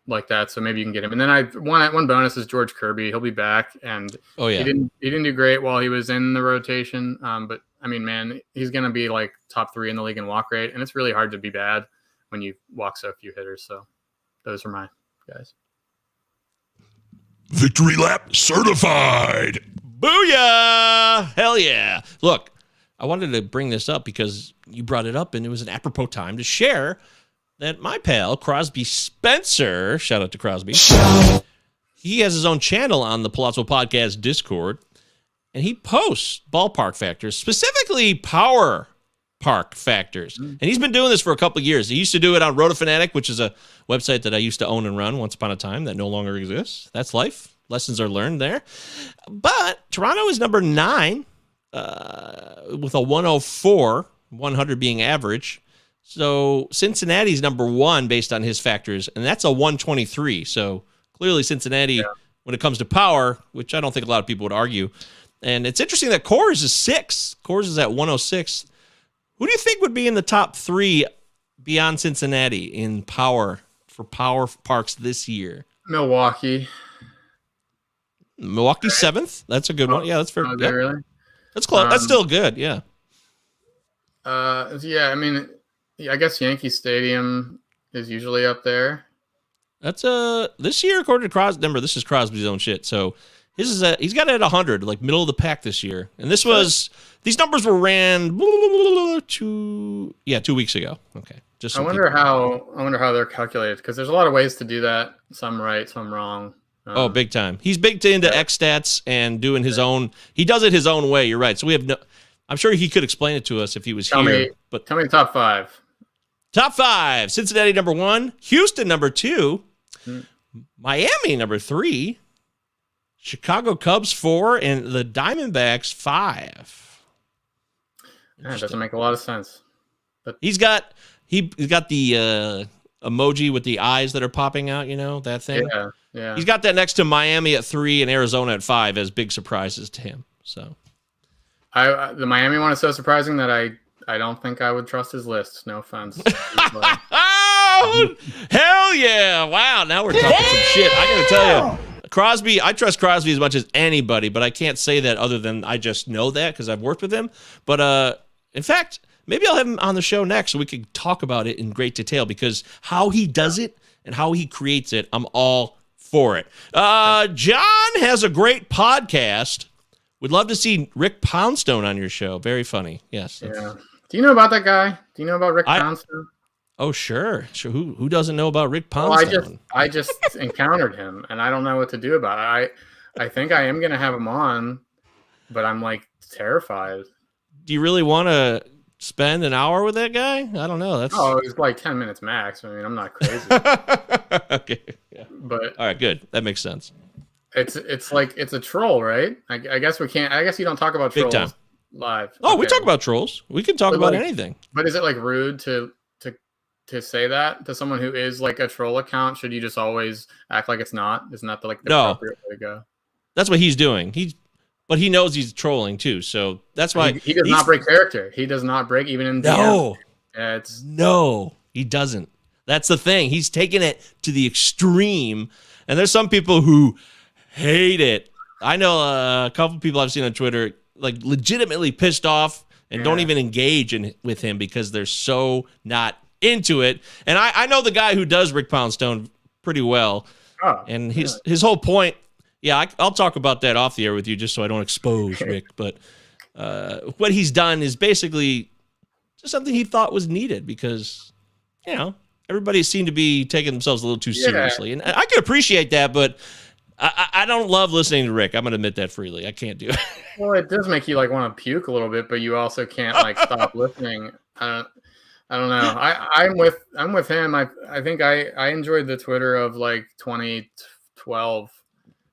like that. So maybe you can get him. And then one bonus is George Kirby. He'll be back, and he didn't do great while he was in the rotation. But I mean, man, he's going to be like top 3 in the league in walk rate, and it's really hard to be bad when you walk so few hitters. So those are my guys. Victory lap certified. Booyah! Hell yeah. Look, I wanted to bring this up because you brought it up, and it was an apropos time to share that my pal, Crosby Spencer, shout out to Crosby, he has his own channel on the Pallazzo Podcast Discord, and he posts ballpark factors, specifically power park factors. And he's been doing this for a couple of years. He used to do it on RotoFanatic, which is a website that I used to own and run once upon a time that no longer exists. That's life. Lessons are learned there. But Toronto is number 9 with a 104, 100 being average. So Cincinnati's number 1 based on his factors, and that's a 123. So clearly Cincinnati, when it comes to power, which I don't think a lot of people would argue. And it's interesting that Coors is 6. Coors is at 106. Who do you think would be in the top 3 beyond Cincinnati in power for power parks this year? Milwaukee's 7th. That's a good one. Yeah, that's fair. Yeah. Really? That's close. That's still good. Yeah. Yeah. I mean, I guess Yankee Stadium is usually up there. That's this year, according to Crosby. Remember, this is Crosby's own shit. So he's got it at 100, like middle of the pack this year. And these numbers were ran 2 weeks ago. Okay. Just I wonder how they're calculated, because there's a lot of ways to do that. Some right, some wrong. Big time. He's big into X stats and doing his own. He does it his own way. You're right. So we have I'm sure he could explain it to us if he was here. But tell me the top 5. Top 5: Cincinnati number 1, Houston number 2, Miami number 3, Chicago Cubs 4, and the Diamondbacks 5. That doesn't make a lot of sense. But he's got the emoji with the eyes that are popping out. You know that thing. Yeah. He's got that next to Miami at 3 and Arizona at 5 as big surprises to him. So, the Miami one is so surprising that I don't think I would trust his list. No offense. Oh, hell yeah. Wow, now we're talking some shit. I got to tell you, Crosby, I trust Crosby as much as anybody, but I can't say that other than I just know that because I've worked with him. But in fact, maybe I'll have him on the show next so we can talk about it in great detail, because how he does it and how he creates it, I'm all for it. John has a great podcast. Would love to see Rick Poundstone on your show. Very funny. Yes. Yeah. Do you know about that guy? Do you know about Rick Poundstone? Oh, sure. Who doesn't know about Rick Poundstone? Well, I just encountered him, and I don't know what to do about it. I think I am going to have him on, but I'm like terrified. Do you really want to spend an hour with that guy? I don't know. It's like 10 minutes max. I mean, I'm not crazy. Okay. Yeah. But all right, good. That makes sense. It's like it's a troll, right? I guess we can't. I guess you don't talk about Big trolls time. live. Oh, we talk about trolls. We can talk about anything. But is it like rude to say that to someone who is like a troll account? Should you just always act like it's not? Isn't that the appropriate way to go? That's what he's doing. But he knows he's trolling too, so that's why he does not break character. He does not break even in no. Yeah, no, he doesn't. That's the thing. He's taking it to the extreme, and there's some people who hate it. I know a couple people I've seen on Twitter like legitimately pissed off and don't even engage with him because they're so not into it. And I know the guy who does Rick Poundstone pretty well. Oh, and his whole point, I'll talk about that off the air with you just so I don't expose Rick. But what he's done is basically just something he thought was needed because, everybody seemed to be taking themselves a little too seriously. And I can appreciate that, but I don't love listening to Rick. I'm going to admit that freely. I can't do it. Well, it does make you like want to puke a little bit, but you also can't like stop listening. I don't know. I'm with him. I think I enjoyed the Twitter of like 2012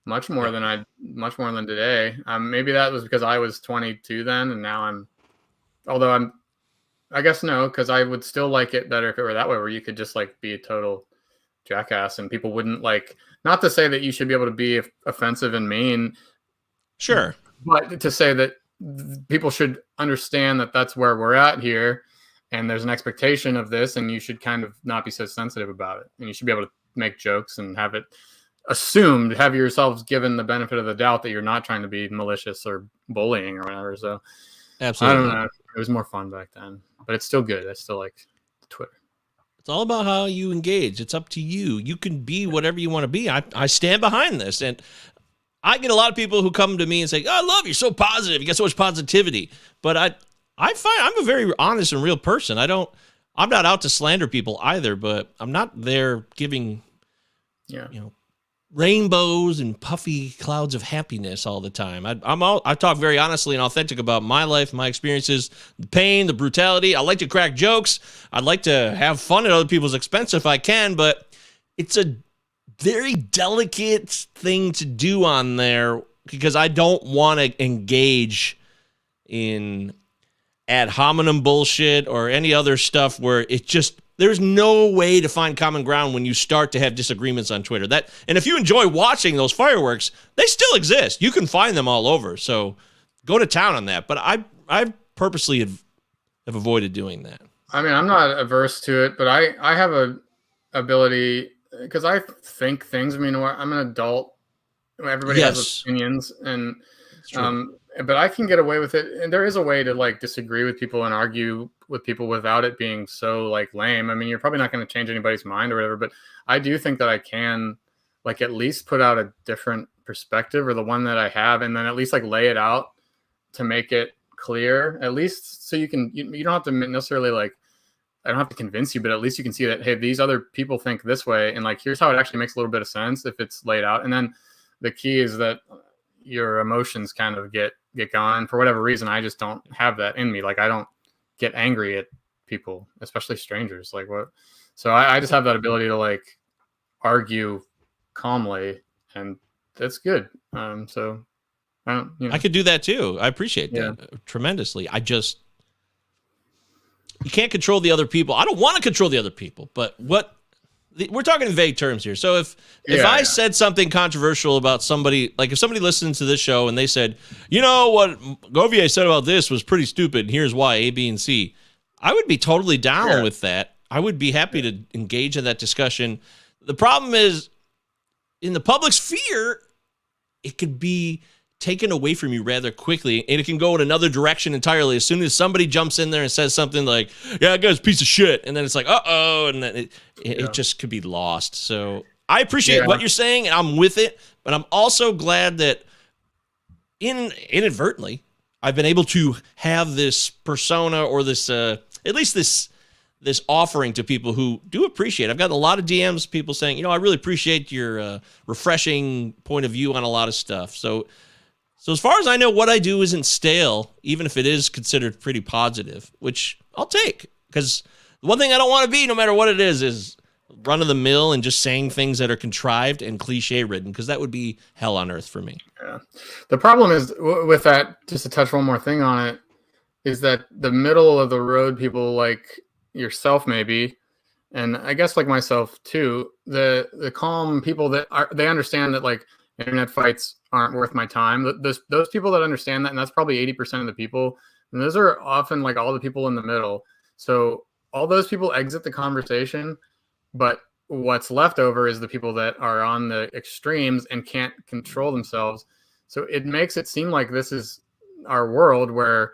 much more than today. Maybe that was because I was 22 then, and now I guess no, because I would still like it better if it were that way, where you could just like be a total jackass and people wouldn't like. Not to say that you should be able to be offensive and mean, sure, but to say that people should understand that that's where we're at here, and there's an expectation of this, and you should kind of not be so sensitive about it, and you should be able to make jokes and have it assumed, have yourselves given the benefit of the doubt that you're not trying to be malicious or bullying or whatever. So, absolutely, I don't know. It was more fun back then, but it's still good. I still like Twitter. It's all about how you engage. It's up to you. You can be whatever you want to be. I stand behind this. And I get a lot of people who come to me and say, "Oh, I love you. You're so positive. You got so much positivity." But I find I'm a very honest and real person. I'm not out to slander people either, but I'm not there giving, rainbows and puffy clouds of happiness all the time. I talk very honestly and authentic about my life, my experiences, the pain, the brutality. I like to crack jokes. I'd like to have fun at other people's expense if I can, but it's a very delicate thing to do on there because I don't want to engage in ad hominem bullshit or any other stuff where it just there's no way to find common ground when you start to have disagreements on Twitter. And if you enjoy watching those fireworks, they still exist. You can find them all over. So go to town on that. But I purposely have avoided doing that. I mean, I'm not averse to it, but I have a ability because I think things. I mean, I'm an adult. Everybody has opinions, and but I can get away with it. And there is a way to like disagree with people and argue with people without it being so like lame. I mean, you're probably not going to change anybody's mind or whatever, but I do think that I can like at least put out a different perspective or the one that I have, and then at least like lay it out to make it clear, at least so you don't have to necessarily like, I don't have to convince you, but at least you can see that, hey, these other people think this way. And like, here's how it actually makes a little bit of sense if it's laid out. And then the key is that your emotions kind of get gone. For whatever reason, I just don't have that in me. Like I don't get angry at people, especially strangers. Like what? So I just have that ability to like argue calmly, and that's good. So I don't, I could do that too. I appreciate that tremendously. You can't control the other people. I don't want to control the other people, but we're talking in vague terms here. So if I said something controversial about somebody, like if somebody listens to this show and they said, you know what Govier said about this was pretty stupid, and here's why, A, B, and C, I would be totally down with that. I would be happy to engage in that discussion. The problem is, in the public sphere, it could be taken away from you rather quickly, and it can go in another direction entirely. As soon as somebody jumps in there and says something like, yeah, that guy's a piece of shit, and then it's like, uh-oh, and then it just could be lost. So I appreciate what you're saying, and I'm with it, but I'm also glad that inadvertently, I've been able to have this persona or this, at least this offering to people who do appreciate it. I've gotten a lot of DMs, people saying, I really appreciate your refreshing point of view on a lot of stuff. So as far as I know, what I do isn't stale, even if it is considered pretty positive, which I'll take. Because the one thing I don't want to be, no matter what it is run-of-the-mill and just saying things that are contrived and cliche-ridden, because that would be hell on earth for me. Yeah. The problem is with that, just to touch one more thing on it, is that the middle of the road people like yourself maybe, and I guess like myself too, the calm people that they understand that like internet fights aren't worth my time. Those people that understand that, and that's probably 80% of the people, and those are often like all the people in the middle. So all those people exit the conversation, but what's left over is the people that are on the extremes and can't control themselves. So it makes it seem like this is our world where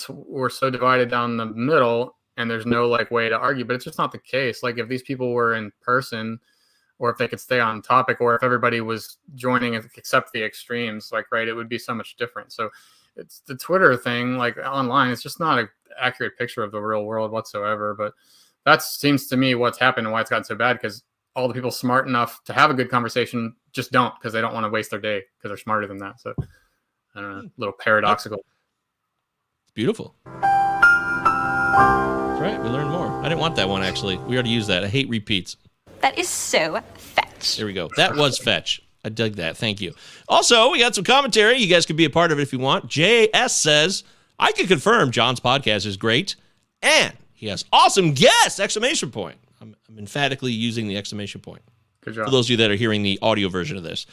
we're so divided down the middle and there's no like way to argue, but it's just not the case. Like if these people were in person, or if they could stay on topic, or if everybody was joining except the extremes, like, right, it would be so much different. So it's the Twitter thing, like online, it's just not an accurate picture of the real world whatsoever. But that seems to me what's happened and why it's gotten so bad, because all the people smart enough to have a good conversation just don't, because they don't want to waste their day because they're smarter than that. So I don't know, a little paradoxical. It's beautiful. That's right. We learned more. I didn't want that one, actually. We already used that. I hate repeats. That is so fetch. There we go. That was fetch. I dug that. Thank you. Also, we got some commentary. You guys can be a part of it if you want. JS says, I can confirm John's podcast is great, and he has awesome guests! Exclamation point. I'm emphatically using the exclamation point. Good job. For those of you that are hearing the audio version of this.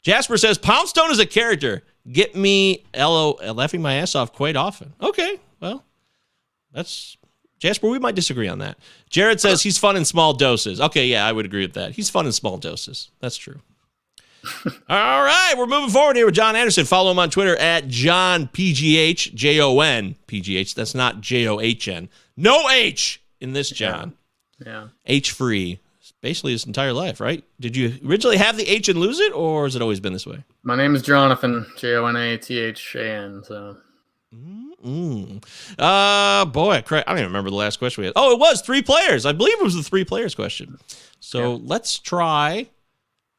Jasper says, Poundstone is a character. Get me laughing my ass off quite often. Okay, well, that's... Jasper, we might disagree on that. Jared says he's fun in small doses. Okay, yeah, I would agree with that. He's fun in small doses. That's true. All right, we're moving forward here with John Anderson. Follow him on Twitter at JONPGH, JON PGH. That's not JOHN. No H in this John. Yeah. H free. Basically his entire life, right? Did you originally have the H and lose it, or has it always been this way? My name is Jonathan, JONATHAN. So. Boy, I don't even remember the last question we had. Oh, it was 3 players. I believe it was the 3 players question. So let's try.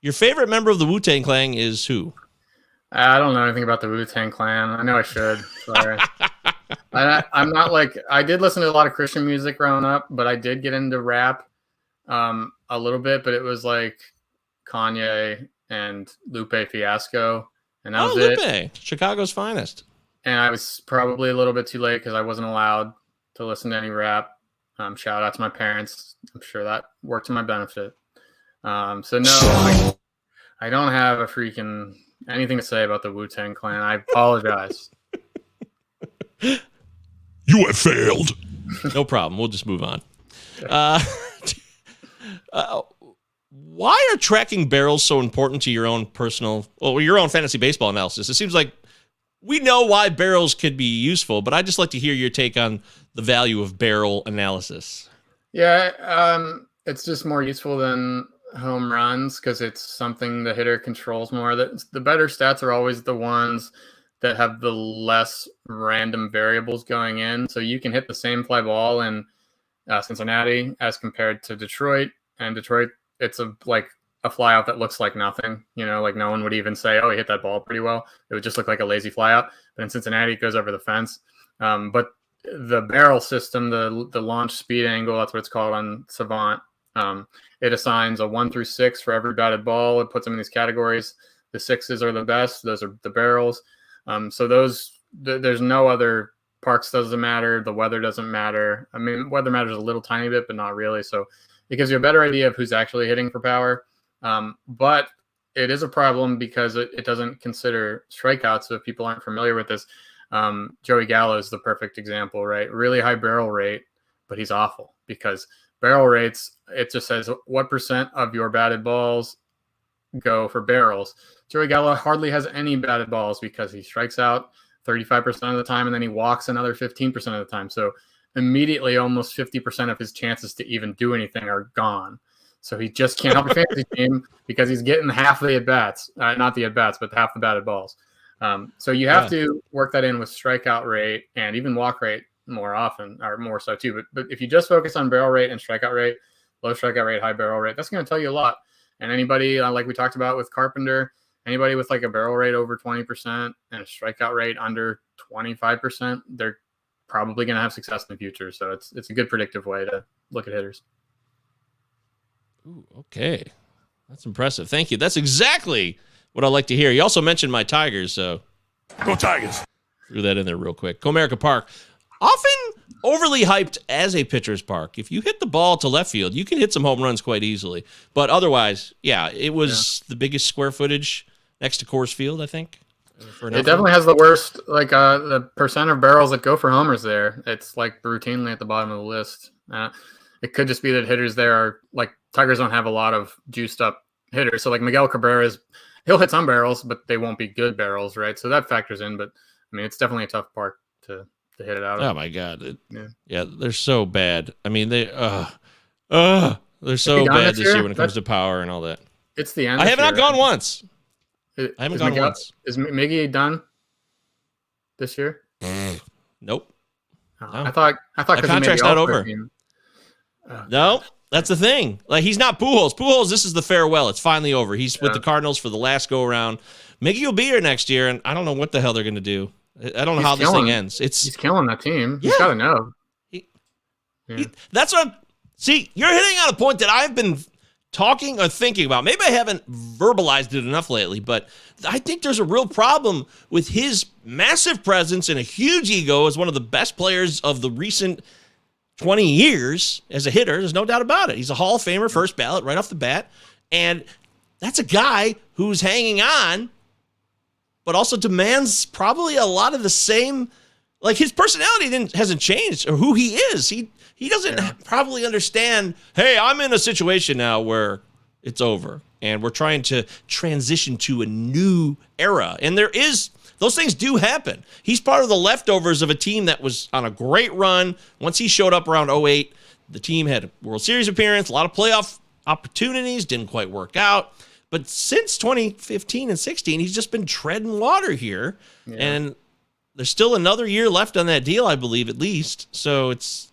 Your favorite member of the Wu-Tang Clan is who? I don't know anything about the Wu-Tang Clan. I know I should. Sorry. I'm not like, I did listen to a lot of Christian music growing up, but I did get into rap a little bit, but it was like Kanye and Lupe Fiasco. And that was Lupe, it. Chicago's finest. And I was probably a little bit too late because I wasn't allowed to listen to any rap. Shout out to my parents. I'm sure that worked to my benefit. So no, I don't have a freaking anything to say about the Wu-Tang Clan. I apologize. You have failed. No problem. We'll just move on. Why are tracking barrels so important to your own your own fantasy baseball analysis? It seems like we know why barrels could be useful, but I'd just like to hear your take on the value of barrel analysis. Yeah, it's just more useful than home runs because it's something the hitter controls more. The better stats are always the ones that have the less random variables going in. So you can hit the same fly ball in Cincinnati as compared to Detroit. And Detroit, it's a fly out that looks like nothing. Like no one would even say, oh, he hit that ball pretty well. It would just look like a lazy fly out. But in Cincinnati, it goes over the fence. But the barrel system, the launch speed angle, that's what it's called on Savant. It assigns a 1 through 6 for every batted ball. It puts them in these categories. The 6s are the best. Those are the barrels. So there's no other. Parks doesn't matter. The weather doesn't matter. I mean, weather matters a little tiny bit, but not really. So it gives you a better idea of who's actually hitting for power. But it is a problem because it doesn't consider strikeouts. So if people aren't familiar with this, Joey Gallo is the perfect example, right? Really high barrel rate, but he's awful because barrel rates, it just says what percent of your batted balls go for barrels. Joey Gallo hardly has any batted balls because he strikes out 35% of the time and then he walks another 15% of the time. So immediately almost 50% of his chances to even do anything are gone. So he just can't help a fantasy team because he's getting half the at-bats, not the at-bats, but half the batted balls. So you have to work that in with strikeout rate and even walk rate more often, or more so too. But if you just focus on barrel rate and strikeout rate, low strikeout rate, high barrel rate, that's going to tell you a lot. And anybody, like we talked about with Carpenter, anybody with like a barrel rate over 20% and a strikeout rate under 25%, they're probably going to have success in the future. So it's a good predictive way to look at hitters. Ooh, okay. That's impressive. Thank you. That's exactly what I like to hear. You also mentioned my Tigers, so Go Tigers. Threw that in there real quick. Comerica Park, often overly hyped as a pitcher's park. If you hit the ball to left field, you can hit some home runs quite easily. But otherwise, it was the biggest square footage next to Coors Field, I think. It definitely has the worst, the percent of barrels that go for homers there. It's like routinely at the bottom of the list. It could just be that hitters there are Tigers don't have a lot of juiced up hitters. So like Miguel Cabrera is he'll hit some barrels, but they won't be good barrels, right? So that factors in. But I mean, it's definitely a tough park to hit it out of. Oh my God. Yeah, they're so bad. I mean, they're so bad this year when it comes to power and all that. It's the end. I have not gone once. I haven't gone once. Is Miggy done this year? Nope. No. I thought the contract's not over. No, that's the thing. Like, he's not Pujols. Pujols, this is the farewell. It's finally over. He's with the Cardinals for the last go around. Miggy will be here next year, and I don't know what the hell they're going to do. I don't know how this thing ends. He's killing that team. He's got to know. That's what. See, you're hitting on a point that I've been talking or thinking about. Maybe I haven't verbalized it enough lately, but I think there's a real problem with his massive presence and a huge ego as one of the best players of the recent 20 years as a hitter. There's no doubt about it. He's a Hall of Famer, first ballot right off the bat. And that's a guy who's hanging on, but also demands probably a lot of the same, like, his personality hasn't changed, or who he is. He doesn't probably understand, hey, I'm in a situation now where it's over and we're trying to transition to a new era. And those things do happen. He's part of the leftovers of a team that was on a great run. Once he showed up around 2008, the team had a World Series appearance, a lot of playoff opportunities, didn't quite work out. But since 2015 and 16, he's just been treading water here. Yeah. And there's still another year left on that deal, I believe, at least. So it's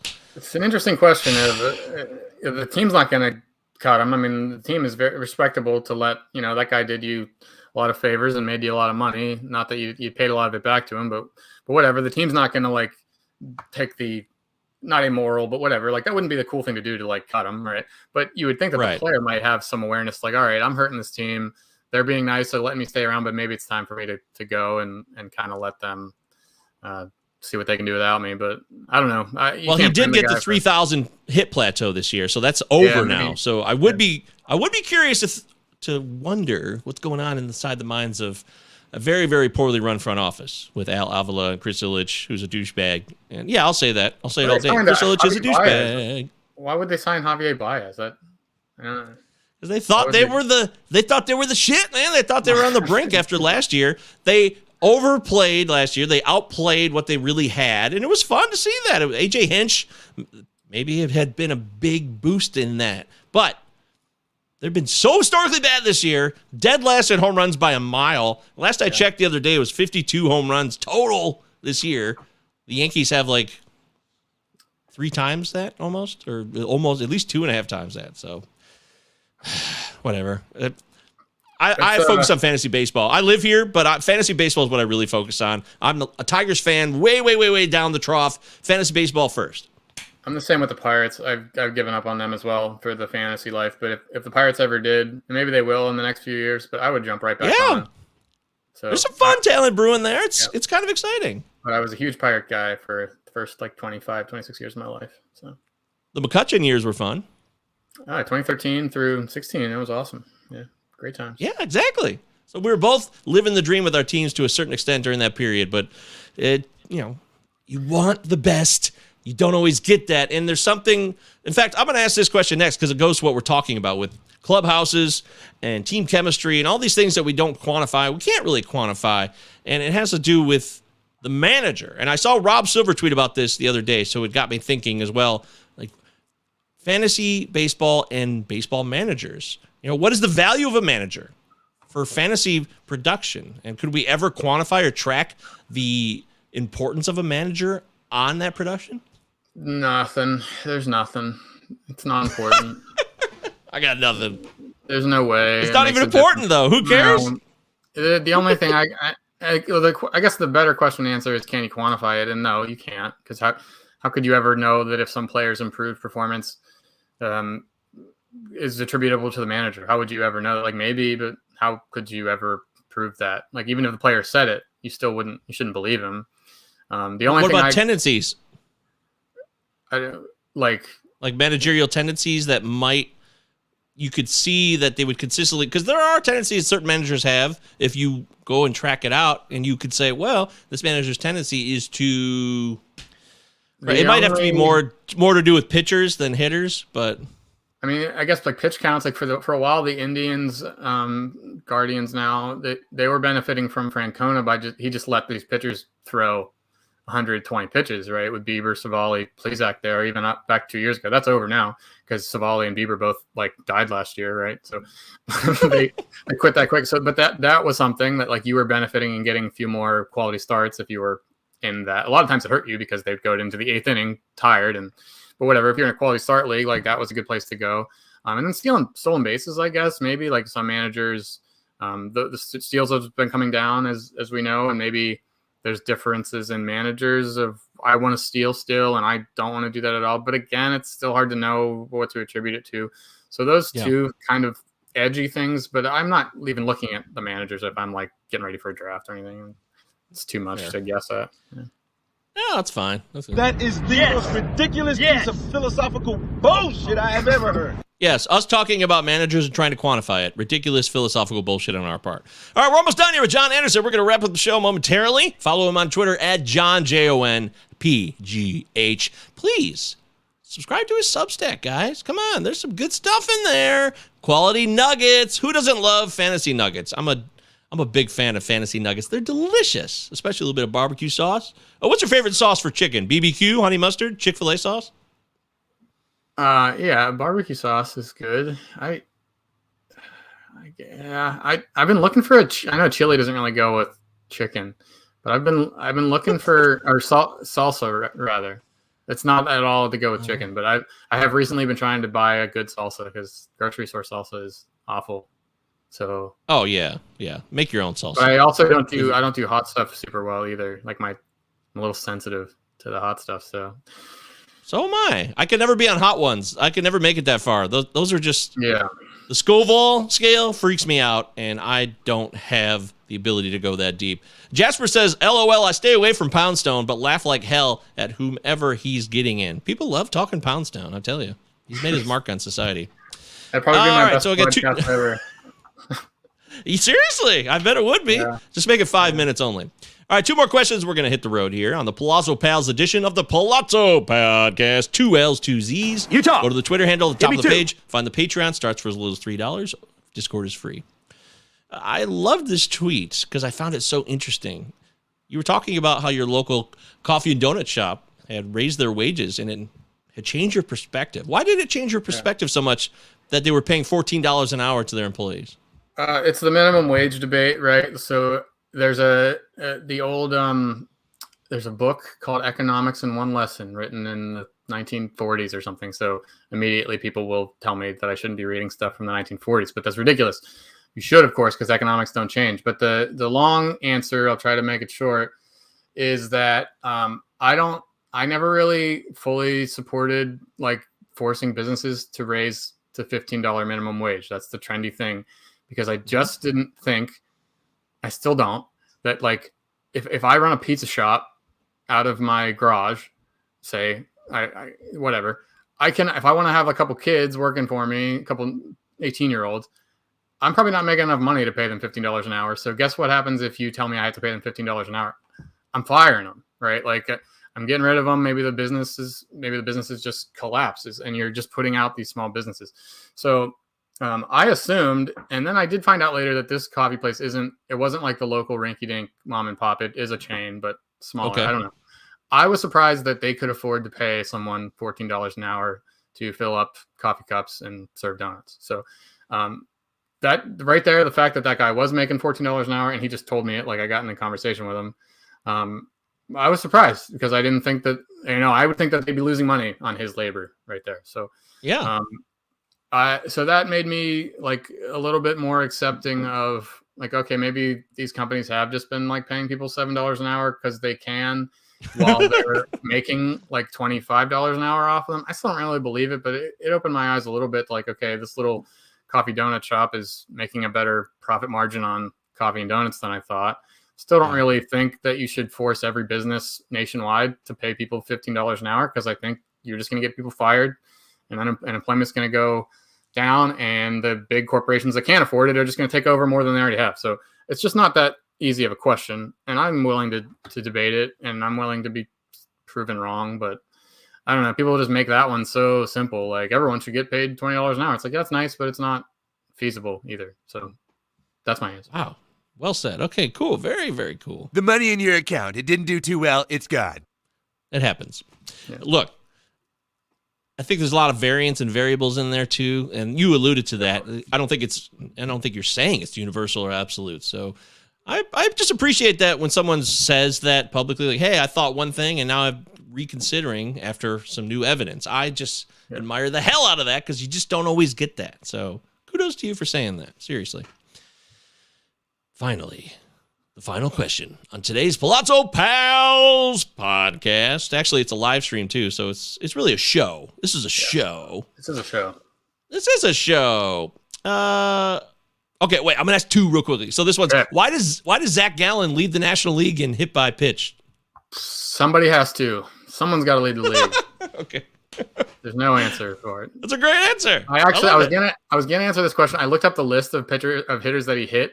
an interesting question. If the team's not going to cut him, I mean, the team is very respectable to let, that guy did you a lot of favors and made you a lot of money. Not that you paid a lot of it back to him, but whatever. The team's not going to, like, take the, not immoral, but whatever. Like, that wouldn't be the cool thing to do to, like, cut him, right? But you would think that the player might have some awareness, like, all right, I'm hurting this team. They're being nice, so let me stay around, but maybe it's time for me to go and kind of let them see what they can do without me. But I don't know. He did get the 3,000 hit plateau this year, so that's over now. So I would be curious to wonder what's going on inside the minds of a very, very poorly run front office with Al Avila and Chris Ilitch, who's a douchebag. And yeah, I'll say that. I'll say it all day. Chris Ilitch is a douchebag. Why would they sign Javier Baez? Because they thought they were the shit, man. They thought they were on the brink after last year. They overplayed last year. They outplayed what they really had, and it was fun to see that. AJ Hinch maybe had been a big boost in that, but they've been so historically bad this year, dead last in home runs by a mile. Last I checked the other day, it was 52 home runs total this year. The Yankees have like 3 times that almost at least 2.5 times that. So whatever. I focus on fantasy baseball. I live here, but fantasy baseball is what I really focus on. I'm a Tigers fan, way down the trough. Fantasy baseball first. I'm the same with the Pirates. I've given up on them as well for the fantasy life. But if the Pirates ever did, and maybe they will in the next few years, but I would jump right back on. So there's some fun talent brewing there. It's kind of exciting. But I was a huge Pirate guy for the first 26 years of my life. So the McCutcheon years were fun. 2013 through 16, it was awesome. Yeah, great times. Yeah, exactly. So we were both living the dream with our teams to a certain extent during that period. But you want the best. You don't always get that. And there's something, in fact, I'm going to ask this question next because it goes to what we're talking about with clubhouses and team chemistry and all these things that we don't quantify. We can't really quantify. And it has to do with the manager. And I saw Rob Silver tweet about this the other day, so it got me thinking as well, like fantasy baseball and baseball managers. What is the value of a manager for fantasy production? And could we ever quantify or track the importance of a manager on that production? Nothing. There's nothing. It's not important. I got nothing. There's no way. It's not even important, though. Who cares? No. The only thing I guess the better question to answer is, can you quantify it? And no, you can't. Because how could you ever know that if some player's improved performance is attributable to the manager? How would you ever know? Like, maybe, but how could you ever prove that? Like, even if the player said it, you shouldn't believe him. The only what about tendencies? Like managerial tendencies that you could see that they would consistently, because there are tendencies certain managers have. If you go and track it out, and you could say, well, this manager's tendency is to. Right, it might have to be more to do with pitchers than hitters, but I mean, I guess like pitch counts, like for a while, the Indians, Guardians now, they were benefiting from Francona by he just let these pitchers throw 120 pitches, right? With Bieber, Savali, Plesac there, even up back 2 years ago. That's over now because Savali and Bieber both like died last year, right? So they quit that quick. So, but that was something that like you were benefiting and getting a few more quality starts if you were in that. A lot of times it hurt you because they'd go into the 8th inning tired but whatever, if you're in a quality start league, like that was a good place to go. And then stolen bases, I guess, maybe like some managers, the steals have been coming down as we know, and maybe there's differences in managers of I want to steal still, and I don't want to do that at all. But again, it's still hard to know what to attribute it to. So those two kind of edgy things, but I'm not even looking at the managers if I'm like getting ready for a draft or anything. It's too much to guess at. Yeah. Yeah, that's fine. That is the most ridiculous piece of philosophical bullshit I have ever heard. Yes, us talking about managers and trying to quantify it. Ridiculous philosophical bullshit on our part. All right, we're almost done here with John Anderson. We're going to wrap up the show momentarily. Follow him on Twitter at John, JON, PGH. Please subscribe to his Substack, guys. Come on, there's some good stuff in there. Quality nuggets. Who doesn't love fantasy nuggets? I'm a big fan of fantasy nuggets. They're delicious, especially a little bit of barbecue sauce. Oh, what's your favorite sauce for chicken? BBQ, honey mustard, Chick-fil-A sauce? Yeah, barbecue sauce is good. I've been looking for I know chili doesn't really go with chicken, but I've been looking for salsa rather. It's not at all to go with chicken, but I have recently been trying to buy a good salsa because grocery store salsa is awful. So yeah, make your own salsa. But I also don't do hot stuff super well either. Like I'm a little sensitive to the hot stuff, so am I. I could never be on hot ones. I could never make it that far. Those are just the Scoville scale freaks me out, and I don't have the ability to go that deep. Jasper says, LOL, I stay away from Poundstone, but laugh like hell at whomever he's getting in. People love talking Poundstone, I tell you. He's made his mark on society. That'd probably be my best podcast ever. Seriously, I bet it would be. Yeah. Just make it 5 minutes only. All right, 2 more questions. We're going to hit the road here on the Pallazzo Pals edition of the Pallazzo Podcast. 2 L's, 2 Z's. Utah. Go to the Twitter handle at the top of the 2. page. Find the Patreon. Starts for as little as $3. Discord is free. I loved this tweet because I found it so interesting. You were talking about how your local coffee and donut shop had raised their wages and it had changed your perspective. Why did it change your perspective so much that they were paying $14 an hour to their employees? It's the minimum wage debate, right? So there's there's a book called Economics in One Lesson written in the 1940s or something. So immediately people will tell me that I shouldn't be reading stuff from the 1940s, but that's ridiculous. You should, of course, because economics don't change. But the long answer, I'll try to make it short, is that I never really fully supported like forcing businesses to raise to $15 minimum wage. That's the trendy thing. Because I just didn't think, I still don't, that like if I run a pizza shop out of my garage, say I whatever, I can, if I want to have a couple kids working for me, a couple 18-year-olds, I'm probably not making enough money to pay them $15 an hour. So guess what happens if you tell me I have to pay them $15 an hour? I'm firing them, right? Like I'm getting rid of them. Maybe the businesses just collapses and you're just putting out these small businesses. So I assumed, and then I did find out later that this coffee place it wasn't like the local rinky-dink mom and pop. It is a chain, but smaller. Okay. I don't know. I was surprised that they could afford to pay someone $14 an hour to fill up coffee cups and serve donuts. So that right there, the fact that guy was making $14 an hour and he just told me it, like I got in a conversation with him. I was surprised because I didn't think that, I would think that they'd be losing money on his labor right there. So, yeah. So that made me like a little bit more accepting of like, okay, maybe these companies have just been like paying people $7 an hour because they can while they're making like $25 an hour off of them. I still don't really believe it, but it opened my eyes a little bit like, okay, this little coffee donut shop is making a better profit margin on coffee and donuts than I thought. Still don't really think that you should force every business nationwide to pay people $15 an hour because I think you're just going to get people fired. And unemployment's going to go down, and the big corporations that can't afford it are just going to take over more than they already have. So it's just not that easy of a question, and I'm willing to debate it, and I'm willing to be proven wrong. But I don't know. People just make that one so simple. Like everyone should get paid $20 an hour. It's like, that's nice, but it's not feasible either. So that's my answer. Wow. Well said. Okay, cool. Very, very cool. The money in your account. It didn't do too well. It's gone. It happens. Yeah. Look, I think there's a lot of variance and variables in there too, and you alluded to that. I don't think you're saying it's universal or absolute. So I just appreciate that when someone says that publicly, like, hey, I thought one thing and now I'm reconsidering after some new evidence. I just admire the hell out of that because you just don't always get that. So kudos to you for saying that. Seriously. Finally, the final question on today's Pallazzo Pals podcast. Actually, it's a live stream too, so it's really a show. This is a show. This is a show. This is a show. Okay, wait. I'm gonna ask two real quickly. So this one's why does Zach Gallen lead the National League in hit by pitch? Somebody has to. Someone's got to lead the league. Okay. There's no answer for it. That's a great answer. I was gonna answer this question. I looked up the list of hitters that he hit,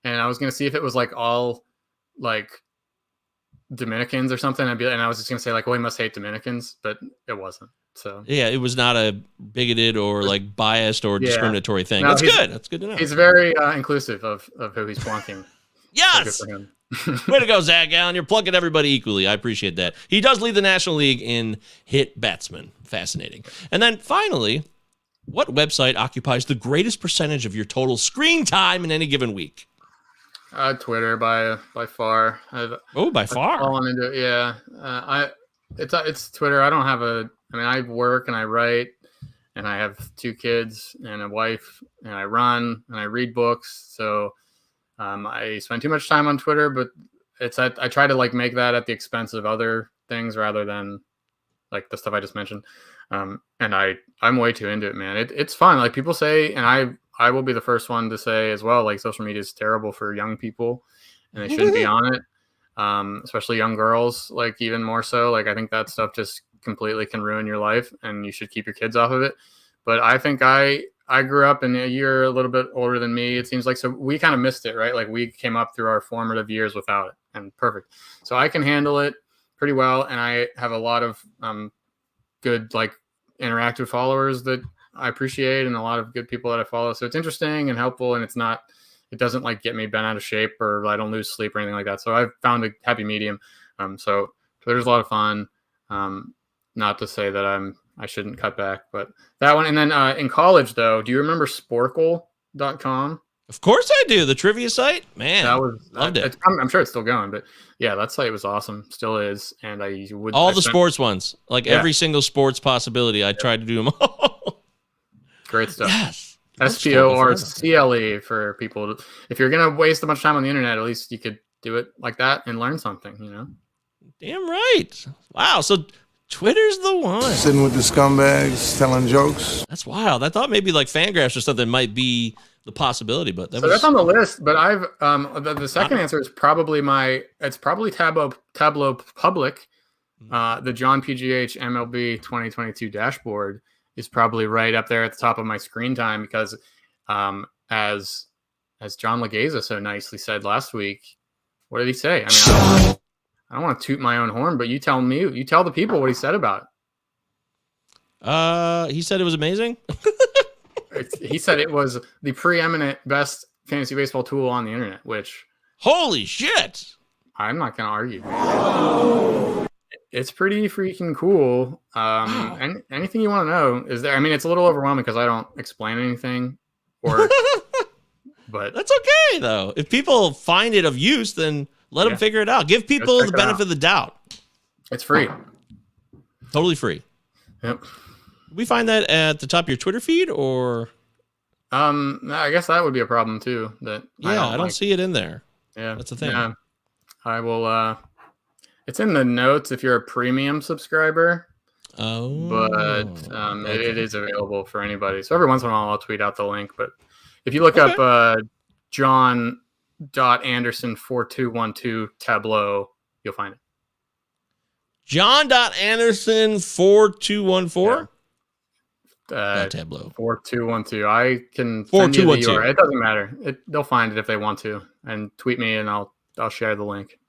and I was gonna see if it was like all like Dominicans or something. And I was just gonna say like, well, he must hate Dominicans, but it wasn't. So yeah, it was not a bigoted or like biased or discriminatory thing. No, that's good. That's good to know. He's very inclusive of who he's plunking. Yes. So good for him. Way to go, Zach Gallen. You're plunking everybody equally. I appreciate that. He does lead the National League in hit batsmen. Fascinating. And then finally, what website occupies the greatest percentage of your total screen time in any given week? Twitter by far. By far. I've fallen into it. Yeah. It's Twitter. I don't have I work and I write and I have 2 kids and a wife and I run and I read books. So I spend too much time on Twitter, but I try to like make that at the expense of other things rather than like the stuff I just mentioned. And I'm way too into it, man. It's fun. Like people say, and I will be the first one to say as well, like social media is terrible for young people and they shouldn't be on it. Especially young girls, like even more so. Like I think that stuff just completely can ruin your life and you should keep your kids off of it. But I think I grew up in you're a little bit older than me, it seems like. So we kind of missed it, right? Like we came up through our formative years without it and perfect. So I can handle it pretty well. And I have a lot of good, like interactive followers that I appreciate and a lot of good people that I follow. So it's interesting and helpful. And it doesn't like get me bent out of shape or I don't lose sleep or anything like that. So I've found a happy medium. So Twitter's a lot of fun. Not to say that I shouldn't cut back, but that one. And then in college, though, do you remember Sporkle.com? Of course I do. The trivia site, man. Loved it. I'm sure it's still going, but yeah, that site was awesome. Still is, and I would sports ones, like every single sports possibility. I tried to do them all. Great stuff. Yes. SPORCLE for people. If you're gonna waste a bunch of time on the internet, at least you could do it like that and learn something. You know. Damn right. Wow. So Twitter's the one. Sitting with the scumbags, telling jokes. That's wild. I thought maybe like Fangraphs or something might be the possibility, but that's on the list. But I've the second answer is probably Tableau Public. The John PGH MLB 2022 dashboard is probably right up there at the top of my screen time because, as John Legeza so nicely said last week, what did he say? I don't want to toot my own horn, but you tell the people what he said about it. He said it was amazing. He said it was the preeminent best fantasy baseball tool on the internet, which holy shit. I'm not going to argue. It's pretty freaking cool. And anything you want to know is there. It's a little overwhelming because I don't explain anything but that's okay though. If people find it of use, then let them figure it out. Give people the benefit of the doubt. It's free. Totally free. Yep. We find that at the top of your Twitter feed or? I guess that would be a problem too. I don't see it in there. Yeah. That's the thing. Yeah. I will, it's in the notes if you're a premium subscriber. Oh. But it is available for anybody. So every once in a while I'll tweet out the link. But if you look up John.Anderson4212 Tableau, you'll find it. John.Anderson4214? Tableau. 4212. I can send you the URL. It doesn't matter. They'll find it if they want to. And tweet me and I'll share the link.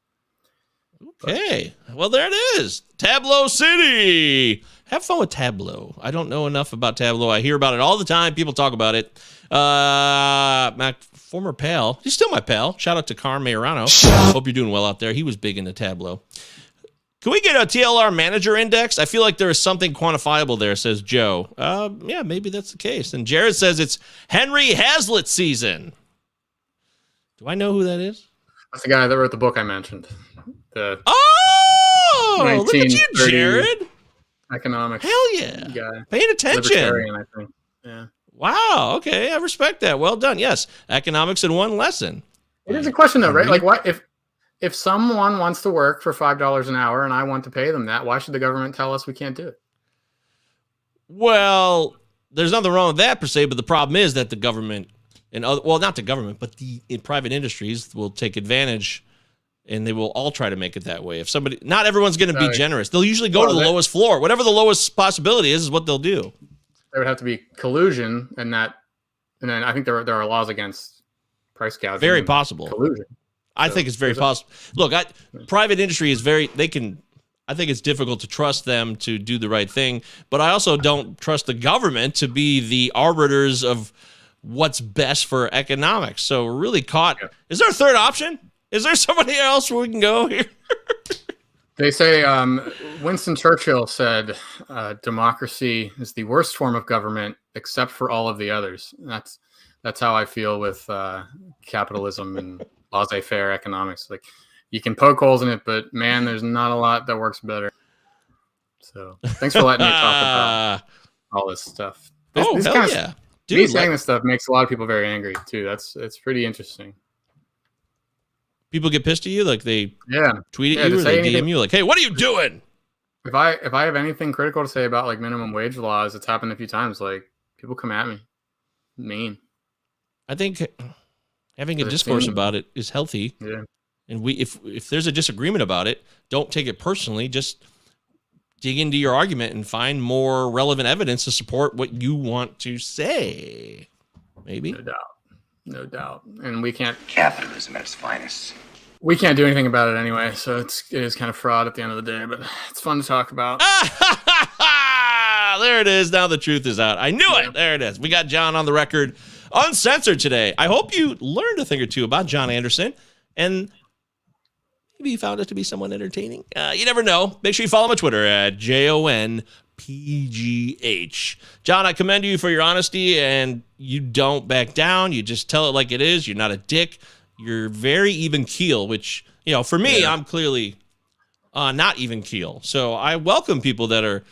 Okay. Well, there it is. Tableau City. Have fun with Tableau. I don't know enough about Tableau. I hear about it all the time. People talk about it. My former pal, he's still my pal. Shout out to Carm Majorano. Hope you're doing well out there. He was big into Tableau. Can we get a TLR manager index? I feel like there is something quantifiable there, says Joe. Yeah, maybe that's the case. And Jared says it's Henry Hazlitt season. Do I know who that is? That's the guy that wrote the book I mentioned. Look at you, Jared. Economics. Hell yeah. Guy. Paying attention. Libertarian, I think. Yeah. Wow. Okay. I respect that. Well done. Yes. Economics in one lesson. It is a question though, right? Like what if someone wants to work for $5 an hour and I want to pay them that, why should the government tell us we can't do it? Well, there's nothing wrong with that per se, but the problem is that the government not the government, but the private industries will take advantage. And they will all try to make it that way. If not everyone's going to be generous. They'll usually go to the lowest floor. Whatever the lowest possibility is what they'll do. There would have to be collusion, and then I think there are laws against price gouging. Very possible. Collusion. I think it's very possible. Look, private industry is I think it's difficult to trust them to do the right thing, but I also don't trust the government to be the arbiters of what's best for economics. So we're really caught. Yeah. Is there a third option? Is there somebody else where we can go here? They say Winston Churchill said democracy is the worst form of government except for all of the others. That's how I feel with capitalism and laissez-faire economics. Like you can poke holes in it, but man, there's not a lot that works better. So thanks for letting me talk about all this stuff. This hell yeah. Me saying this stuff makes a lot of people very angry too. It's pretty interesting. People get pissed at you, like they tweet at you or they DM you, like, "Hey, what are you doing?" If I have anything critical to say about like minimum wage laws, it's happened a few times. Like people come at me, mean. I think having a discourse about it is healthy. Yeah. And if there's a disagreement about it, don't take it personally. Just dig into your argument and find more relevant evidence to support what you want to say. Maybe. No doubt. And we can't. Capitalism at its finest. We can't do anything about it anyway, so it is kind of fraud at the end of the day, but it's fun to talk about. There it is. Now the truth is out. I knew it. There it is. We got John on the record, uncensored today. I hope you learned a thing or two about John Anderson, and maybe you found it to be somewhat entertaining. You never know. Make sure you follow him on Twitter at JON. PGH. John, I commend you for your honesty, and you don't back down. You just tell it like it is. You're not a dick. You're very even keel, which, for me, I'm clearly not even keel. So I welcome people that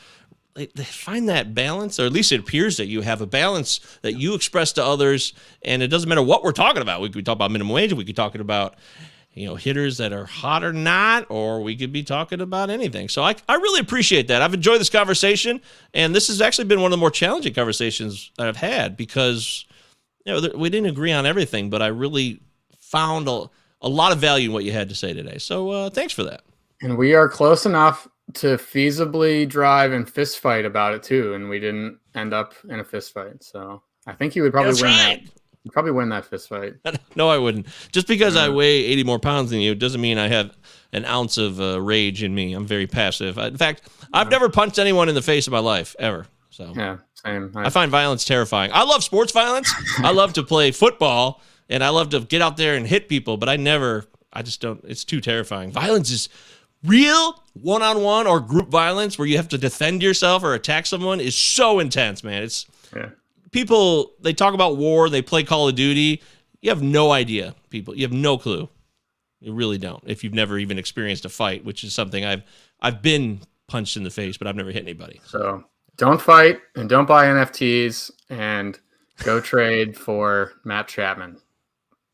they find that balance, or at least it appears that you have a balance that you express to others, and it doesn't matter what we're talking about. We could talk about minimum wage, we could talk about hitters that are hot or not, or we could be talking about anything. So I really appreciate that. I've enjoyed this conversation, and this has actually been one of the more challenging conversations that I've had because, we didn't agree on everything, but I really found a lot of value in what you had to say today. So thanks for that. And we are close enough to feasibly drive and fist fight about it too, and we didn't end up in a fist fight. So I think you would probably win that. You'd probably win that fist fight. No, I wouldn't. Just because I weigh 80 more pounds than you doesn't mean I have an ounce of rage in me. I'm very passive. In fact, I've never punched anyone in the face in my life, ever. So yeah, same. I find violence terrifying. I love sports violence. I love to play football, and I love to get out there and hit people, but I just don't. It's too terrifying. Violence is real one-on-one or group violence where you have to defend yourself or attack someone is so intense, man. People, they talk about war, they play Call of Duty. You have no idea, people. You have no clue. You really don't. If you've never even experienced a fight, which is something I've been punched in the face, but I've never hit anybody. So don't fight and don't buy NFTs and go trade for Matt Chapman.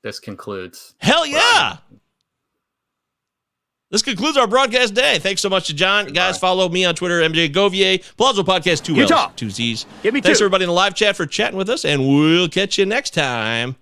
This concludes. Hell yeah! This concludes our broadcast day. Thanks so much to John. Guys, follow me on Twitter, MJ Govier. Pallazzo Podcast, 2 L's, 2 Z's. Give me Thanks two. everybody in the live chat for chatting with us, and we'll catch you next time.